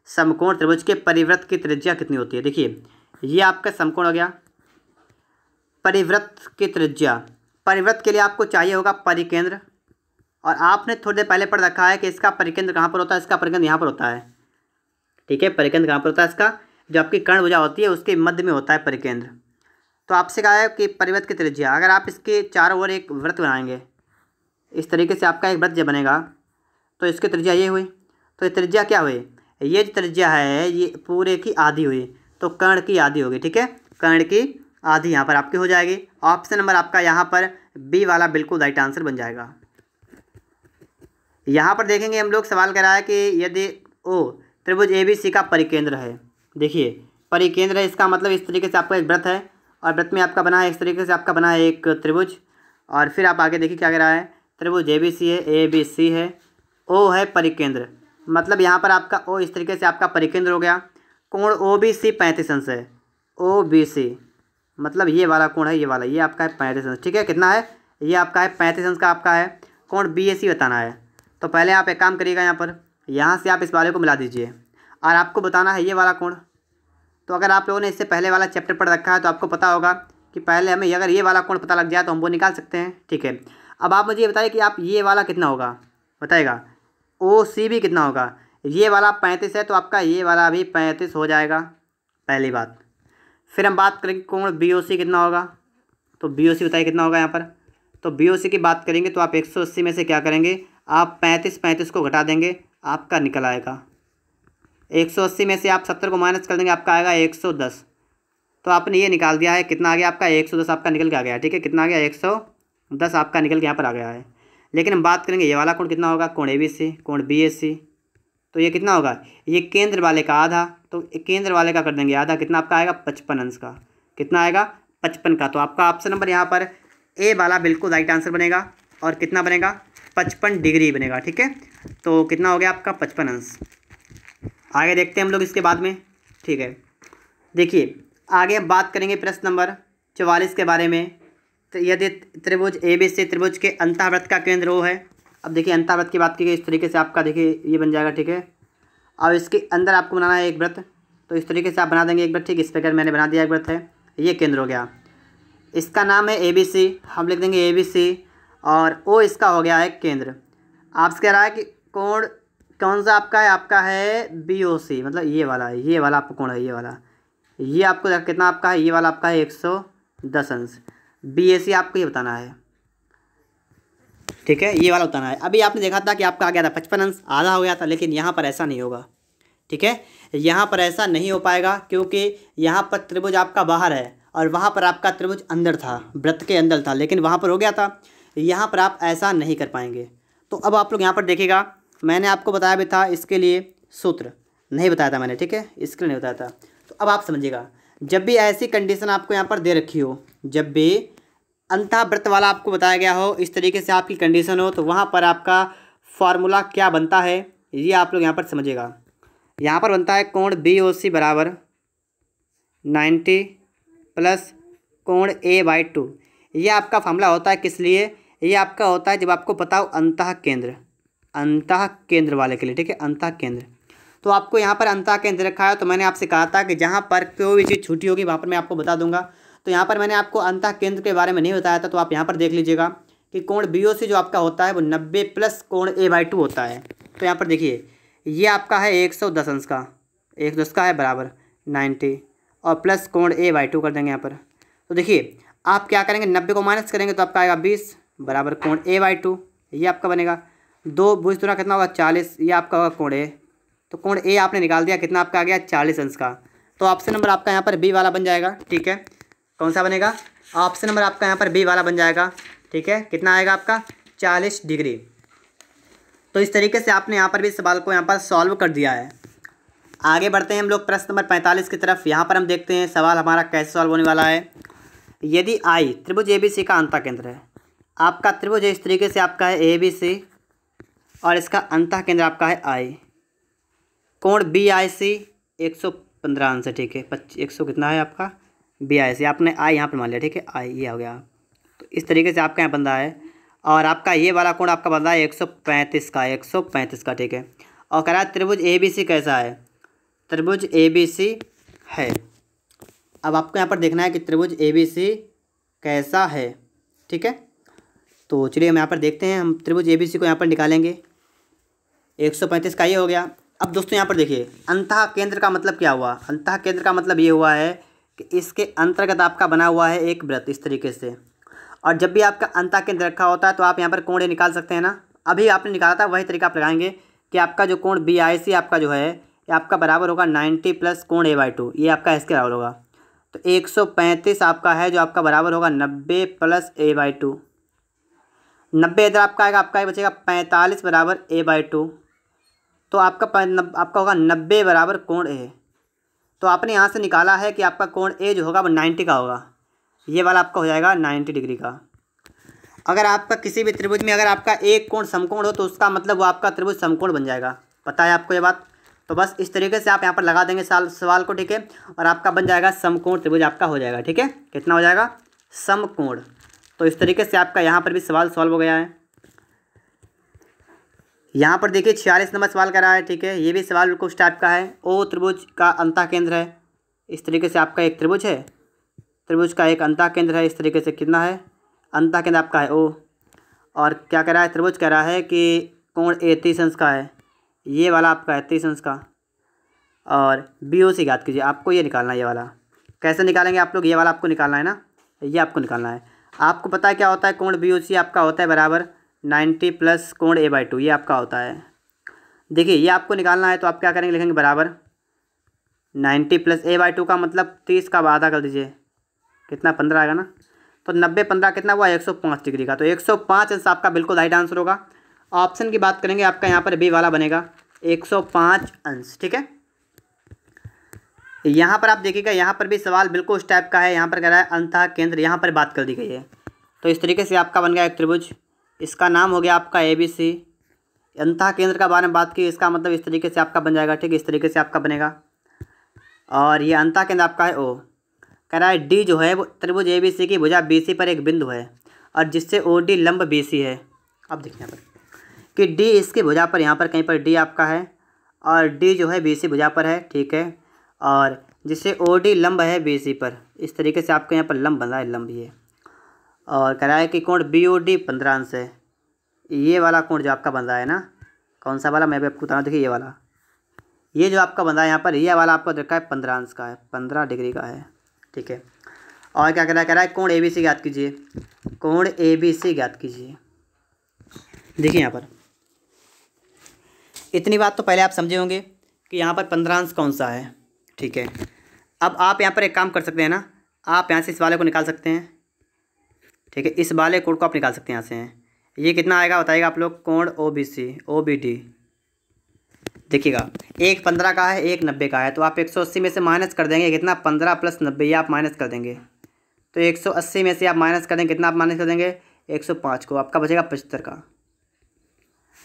समकोण त्रिभुज के परिवृत्त की त्रिज्या कितनी होती है। देखिए, ये आपका समकोण हो गया, परिवृत्त की त्रिज्या, परिवृत्त के लिए आपको चाहिए होगा परिकेंद्र, और आपने थोड़ी देर पहले पढ़ रखा है कि इसका परिकेंद्र कहाँ पर होता है, इसका परिकेंद्र यहाँ पर होता है। ठीक है, परिकेंद्र कहाँ पर होता है, इसका जो आपकी कर्ण भुजा होती है उसके मध्य में होता है परिकेंद्र। तो आपसे कहा है कि परिवृत्त की त्रिज्या, अगर आप इसके चारों ओर एक वृत्त बनाएंगे, इस तरीके से आपका एक वृत्त जब बनेगा, तो इसकी त्रिज्या ये हुई, तो ये त्रिज्या क्या हुई, ये जो त्रिज्या है ये पूरे की आधी हुई, तो कर्ण की आधी होगी। ठीक है, कर्ण की आधी यहाँ पर आपकी हो जाएगी। ऑप्शन नंबर आपका यहाँ पर बी वाला बिल्कुल राइट आंसर बन जाएगा। यहाँ पर देखेंगे हम लोग, सवाल कर रहा है कि यदि ओ त्रिभुज ABC का परिकेंद्र है। देखिए, परिकेंद्र है, इसका मतलब इस तरीके से आपका एक वृत्त है, और वृत्त में आपका बना है, इस तरीके से आपका बना है एक त्रिभुज, और फिर आप आगे देखिए क्या कह रहा है, त्रिभुज ABC है, ABC है, O है परिकेंद्र, मतलब यहाँ पर आपका O इस तरीके से आपका परिकेंद्र हो गया। कोण OBC 35 अंश है, OBC मतलब ये वाला कोण है, ये वाला, ये आपका है 35 अंश। ठीक है, कितना है, ये आपका है 35 अंश का आपका है। कोण BAC बताना है, तो पहले आप एक काम करिएगा, यहाँ से आप इस वाले को मिला दीजिए, और आपको बताना है ये वाला कोण। तो अगर आप लोगों ने इससे पहले वाला चैप्टर पढ़ रखा है तो आपको पता होगा कि पहले हमें अगर ये वाला कोण पता लग जाए तो हम वो निकाल सकते हैं। ठीक है, अब आप मुझे ये बताइए कि आप ये वाला कितना होगा, बताइएगा। OCB कितना होगा, ये वाला 35 है, तो आपका ये वाला भी 35 हो जाएगा, पहली बात। फिर हम बात करेंगे कोण BOC कितना होगा, तो BOC बताइए कितना होगा यहाँ पर। तो BOC की बात करेंगे तो आप 180 में से क्या करेंगे, आप 35 को घटा देंगे, आपका निकल आएगा। 180 में से आप 70 को माइनस कर देंगे, आपका आएगा 110। तो आपने ये निकाल दिया है, कितना आ गया आपका 110 आपका निकल के आ गया। ठीक है, कितना आ गया 110 आपका निकल के यहाँ पर आ गया है। लेकिन हम बात करेंगे ये वाला कोण कितना होगा, कोण ABC, कोण BAC, तो ये कितना होगा, ये केंद्र वाले का आधा, तो केंद्र वाले का कर देंगे आधा, कितना आपका आएगा 55 अंश का, कितना आएगा 55 का। तो आपका ऑप्शन नंबर यहाँ पर ए वाला बिल्कुल राइट आंसर बनेगा, और कितना बनेगा 55 डिग्री बनेगा। ठीक है, तो कितना हो गया आपका 55 अंश। आगे देखते हैं हम लोग इसके बाद में। ठीक है, देखिए आगे हम बात करेंगे प्रश्न नंबर 44 के बारे में। तो यदि त्रिभुज ABC त्रिभुज के अंतःवृत्त का केंद्र O है। अब देखिए अंतःवृत्त की बात की गई, इस तरीके से आपका देखिए ये बन जाएगा। ठीक है, अब इसके अंदर आपको बनाना है एक वृत्त, तो इस तरीके से आप बना देंगे एक वृत्त। ठीक, इस प्रकार मैंने बना दिया एक वृत्त है, ये केंद्र हो गया। इसका नाम है ABC, हम लिख देंगे ABC, और O इसका हो गया है केंद्र। आपसे कह रहा है कि कोण कौन सा आपका है, आपका है BOC, मतलब ये वाला आपका कोण है, ये वाला, ये आपको कितना आपका है, ये वाला आपका है 110 अंश। BAC आपको ये बताना है, ठीक है, ये वाला बताना है। अभी आपने देखा था कि आपका आ गया था 55 अंश, आधा हो गया था, लेकिन यहाँ पर ऐसा नहीं होगा, ठीक है, यहाँ पर ऐसा नहीं हो पाएगा क्योंकि यहाँ पर त्रिभुज आपका बाहर है और वहाँ पर आपका त्रिभुज अंदर था, वृत्त के अंदर था, लेकिन वहाँ पर हो गया था, यहाँ पर आप ऐसा नहीं कर पाएंगे। तो अब आप लोग यहाँ पर देखिएगा, मैंने आपको बताया भी था इसके लिए सूत्र, नहीं बताया था मैंने, ठीक है, इसके लिए नहीं बताया था। तो अब आप समझिएगा, जब भी ऐसी कंडीशन आपको यहाँ पर दे रखी हो, जब भी अंतः वृत्त वाला आपको बताया गया हो, इस तरीके से आपकी कंडीशन हो, तो वहाँ पर आपका फॉर्मूला क्या बनता है ये आप लोग यहाँ पर समझिएगा। यहाँ पर बनता है कोण BOC बराबर 90 प्लस कोण A/2। ये आपका फॉर्मूला होता है किस लिए, ये आपका होता है जब आपको पता हो अंतः केंद्र वाले के लिए, ठीक है, अंतः केंद्र। तो आपको यहाँ पर अंतः केंद्र रखा है, तो मैंने आपसे कहा था कि जहाँ पर कोई भी चीज़ छूटी होगी वहाँ पर मैं आपको बता दूंगा। तो यहाँ पर मैंने आपको अंतः केंद्र के बारे में नहीं बताया था, तो आप यहाँ पर देख लीजिएगा कि कोण BOC जो आपका होता है वो 90 प्लस कोण A/2 होता है। तो यहाँ पर देखिए, ये आपका है 110 अंश का, 110 का है बराबर 90 और प्लस कोण A/2 कर देंगे यहाँ पर। तो देखिए आप क्या करेंगे, 90 को माइनस करेंगे तो आपका आएगा 20 बराबर कोण A/2, ये आपका बनेगा। 2 भुज दूना कितना होगा 40, ये आपका होगा कोण A। तो कोण A आपने निकाल दिया, कितना आपका आ गया 40 अंश का। तो ऑप्शन नंबर आपका यहाँ पर B वाला बन जाएगा, ठीक है। कौन सा बनेगा, ऑप्शन नंबर आपका यहाँ पर B वाला बन जाएगा, ठीक है। कितना आएगा आपका 40 डिग्री। तो इस तरीके से आपने यहाँ पर भी सवाल को यहाँ पर सॉल्व कर दिया है। आगे बढ़ते हैं हम लोग प्रश्न नंबर 45 की तरफ। यहाँ पर हम देखते हैं सवाल हमारा कैसे सॉल्व होने वाला है। यदि I त्रिभुज ABC का अंतः केंद्र है, आपका त्रिभुज इस तरीके से आपका है ABC और इसका अंतः केंद्र आपका है I, कोण BIC 115 अंश है, ठीक है, 100 कितना है आपका BIC, आपने I यहाँ पर मान लिया, ठीक है, I ये हो गया। तो इस तरीके से आपका यहाँ बन रहा है और आपका ये वाला कोण आपका बन रहा है 135 का, ठीक है। और कह रहा है त्रिभुज ABC कैसा है, त्रिभुज ABC है। अब आपको यहाँ पर देखना है कि त्रिभुज ABC कैसा है, ठीक है। तो चलिए हम यहाँ पर देखते हैं, हम त्रिभुज ABC को यहाँ पर निकालेंगे। 135 का ये हो गया। अब दोस्तों यहाँ पर देखिए, अंतः केंद्र का मतलब क्या हुआ, अंतः केंद्र का मतलब ये हुआ है कि इसके अंतर्गत आपका बना हुआ है एक वृत्त इस तरीके से। और जब भी आपका अंतः केंद्र रखा होता है तो आप यहाँ पर कोण निकाल सकते हैं ना, अभी आपने निकाला था वही तरीका आप लगाएंगे कि आपका जो कोण BIC आपका जो है ये आपका बराबर होगा 90 प्लस कोण A/2, ये आपका इसके बराबर होगा। तो 135 आपका है जो आपका बराबर होगा 90 प्लस A/2। 90 इधर आपका आएगा, आपका ये बचेगा 45 बराबर A/2। तो आपका होगा 90 बराबर कोण A। तो आपने यहाँ से निकाला है कि आपका कोण A जो होगा वो 90 का होगा, ये वाला आपका हो जाएगा 90 डिग्री का। अगर आपका किसी भी त्रिभुज में अगर आपका एक कोण समकोण हो तो उसका मतलब वो आपका त्रिभुज समकोण बन जाएगा, पता है आपको ये बात। तो बस इस तरीके से आप यहाँ पर लगा देंगे सवाल को, ठीक है, और आपका बन जाएगा समकोण त्रिभुज आपका हो जाएगा, ठीक है। कितना हो जाएगा समकोण। तो इस तरीके से आपका यहाँ पर भी सवाल सॉल्व हो गया है। यहाँ पर देखिए 46 नंबर सवाल कर रहा है, ठीक है, ये भी सवाल बिल्कुल उस टाइप का है। O त्रिभुज का अंतः केंद्र है, इस तरीके से आपका एक त्रिभुज है, त्रिभुज का एक अंतः केंद्र है, इस तरीके से कितना है अंतः केंद्र आपका है O। और क्या कह रहा है त्रिभुज, कह रहा है कि कोण A 30 अंश का है, ये वाला आपका है 30 अंश का। और BOC ज्ञात कीजिए, आपको ये निकालना है, ये वाला कैसे निकालेंगे आप लोग, ये वाला आपको निकालना है ना, ये आपको निकालना है। आपको पता है क्या होता है, कोण BOC आपका होता है बराबर 90 प्लस कोण A/2, ये आपका होता है। देखिए ये आपको निकालना है तो आप क्या करेंगे, लिखेंगे बराबर 90 प्लस A/2 का मतलब 30 का आधा कर दीजिए, कितना 15 आएगा ना। तो 90 15 कितना हुआ 105 डिग्री का। तो 105 अंश आपका बिल्कुल राइट आंसर होगा। ऑप्शन की बात करेंगे आपका यहाँ पर B वाला बनेगा 105 अंश, ठीक है। यहाँ पर आप देखिएगा, यहाँ पर भी सवाल बिल्कुल उस टाइप का है। यहाँ पर कह रहा है अंतः केंद्र, यहाँ पर बात कर दी गई है। तो इस तरीके से आपका बन गया एक त्रिभुज, इसका नाम हो गया आपका ABC। अंतः केंद्र का बारे में बात की, इसका मतलब इस तरीके से आपका बन जाएगा, ठीक है, इस तरीके से आपका बनेगा। और ये अंतः केंद्र आपका है O। कह रहा है D जो है वो त्रिभुज ABC की भुजा BC पर एक बिंदु है और जिससे OD लंब BC है। अब देखिए यहाँ पर कि D इसकी भुजा पर, यहाँ पर कहीं पर D आपका है और D जो है BC भुजा पर है, ठीक है, और जिससे OD लंब है BC पर, इस तरीके से आपके यहाँ पर लंब बन रहा है, लंब ये। और कह रहा है कि कोण BOD 15 अंश है, ये वाला कोण जो आपका बन रहा है ना, कौन सा वाला, मैं भी आपको बता रहा हूँ। देखिए ये वाला, ये जो आपका बन रहा है यहाँ पर, ये वाला आपको देखा है 15 अंश का है, 15 डिग्री का है। ठीक है, और क्या कह रहा है कोण ABC ज्ञात कीजिए, कोण ABC ज्ञात कीजिए। देखिए यहाँ पर इतनी बात तो पहले आप समझे होंगे कि यहाँ पर 15 अंश कौन सा है। ठीक है, अब आप यहाँ पर एक काम कर सकते हैं ना, आप यहाँ से इस वाले को निकाल सकते हैं। ठीक है, इस वाले कोण को आप निकाल सकते हैं यहाँ से। ये कितना आएगा बताइएगा आप लोग, कोण OBD। देखिएगा, एक 15 का है, एक 90 का है, तो आप 180 में से माइनस कर देंगे कितना, 15 + 90, ये आप माइनस कर देंगे। तो 180 में से आप माइनस कर देंगे कितना, आप माइनस कर देंगे 105 को, आपका बचेगा 75 का।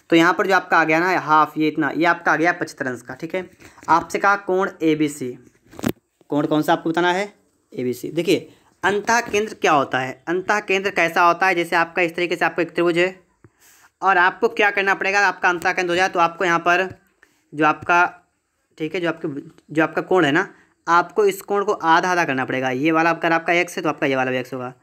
तो यहाँ पर जो आपका आ गया ना हाफ, ये इतना, ये आपका आ गया 75 अंश का। ठीक है, आपसे कहा कोण ABC, कोण कौन सा आपको बताना है, ABC। देखिए अंतः केंद्र क्या होता है, अंतः केंद्र कैसा होता है, जैसे आपका इस तरीके से आपका एक त्रिभुज है और आपको क्या करना पड़ेगा, आपका अंतः केंद्र हो जाए तो आपको यहाँ पर जो आपका, ठीक है, जो आपका कोण है ना, आपको इस कोण को आधा आधा करना पड़ेगा। ये वाला अगर आपका x है तो आपका ये वाला भी x होगा,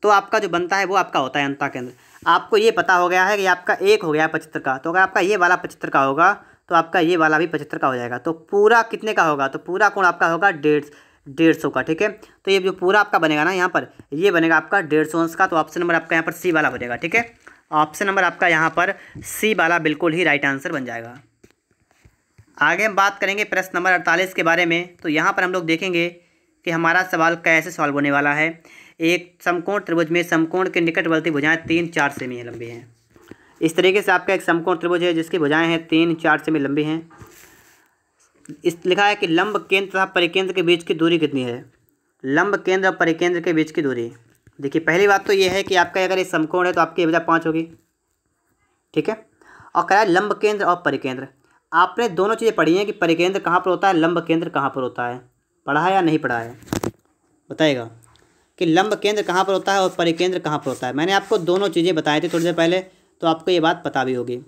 तो आपका जो बनता है वो आपका होता है अंतः केंद्र। आपको ये पता हो गया है कि आपका एक हो गया 75 का, तो अगर आपका ये वाला 75 का होगा तो आपका ये वाला भी 75 का हो जाएगा। तो पूरा कितने का होगा, तो पूरा कोण आपका होगा 150 का। ठीक है, तो ये जो पूरा आपका बनेगा ना यहाँ पर, ये बनेगा आपका 150 अंश का। तो ऑप्शन नंबर आपका यहाँ पर C वाला बनेगा। ठीक है, ऑप्शन नंबर आपका यहाँ पर C वाला बिल्कुल ही राइट आंसर बन जाएगा। आगे हम बात करेंगे प्रश्न नंबर 48 के बारे में। तो यहाँ पर हम लोग देखेंगे कि हमारा सवाल कैसे सॉल्व होने वाला है। एक समकोण त्रिभुज में समकोण के निकटवर्ती भुजाएं 3-4 सेमी लंबी हैं। इस तरीके से आपका एक समकोण त्रिभुज है जिसकी भुजाएं हैं 3-4 सेमी लंबी हैं। इस लिखा है कि लंब केंद्र तथा परिकेंद्र के बीच की दूरी कितनी है, लंब केंद्र और परिकेंद्र के बीच की दूरी। देखिए पहली बात तो ये है कि आपका अगर ये समकोण है तो आपकी भुजा 5 होगी। ठीक है, और कह रहा है लंब केंद्र और परिकेंद्र। आपने दोनों चीज़ें पढ़ी हैं कि परिकेंद्र कहाँ पर होता है, लंब केंद्र कहाँ पर होता है, पढ़ा है या नहीं पढ़ा है, बताइएगा कि लंब केंद्र कहाँ पर होता है और परिकेंद्र कहाँ पर होता है। मैंने आपको दोनों चीज़ें बताई थी थोड़ी देर पहले, तो आपको ये बात पता भी होगी।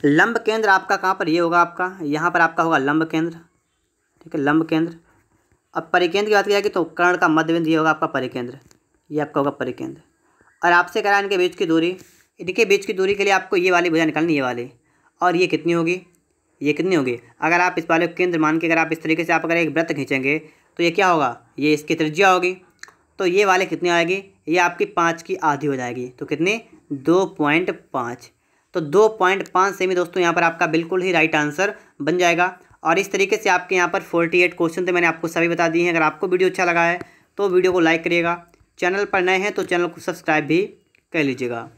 लंब केंद्र आपका कहाँ पर, ये होगा आपका, यहाँ पर आपका होगा लंब केंद्र। ठीक है, लंब केंद्र। अब परिकेंद्र की बात की जाएगी तो कर्ण का मध्य बिंदु ये होगा आपका परिकेंद्र, ये आपका होगा परिकेंद्र। और आपसे कह रहा है इनके बीच की दूरी, इनके बीच की दूरी के लिए आपको ये वाली भुजा निकालनी, ये वाली, और ये कितनी होगी, ये कितनी होगी। अगर आप इस वाले केंद्र मान के अगर आप इस तरीके से आप अगर एक वृत्त खींचेंगे तो ये क्या होगा, ये इसकी त्रिज्या होगी। तो ये वाले कितनी आएगी, ये आपकी 5 की आधी हो जाएगी। तो कितनी, 2.5। तो 2.5 सेमी दोस्तों यहाँ पर आपका बिल्कुल ही राइट आंसर बन जाएगा। और इस तरीके से आपके यहाँ पर 48 क्वेश्चन थे, मैंने आपको सभी बता दिए हैं। अगर आपको वीडियो अच्छा लगा है तो वीडियो को लाइक करिएगा, चैनल पर नए हैं तो चैनल को सब्सक्राइब भी कर लीजिएगा।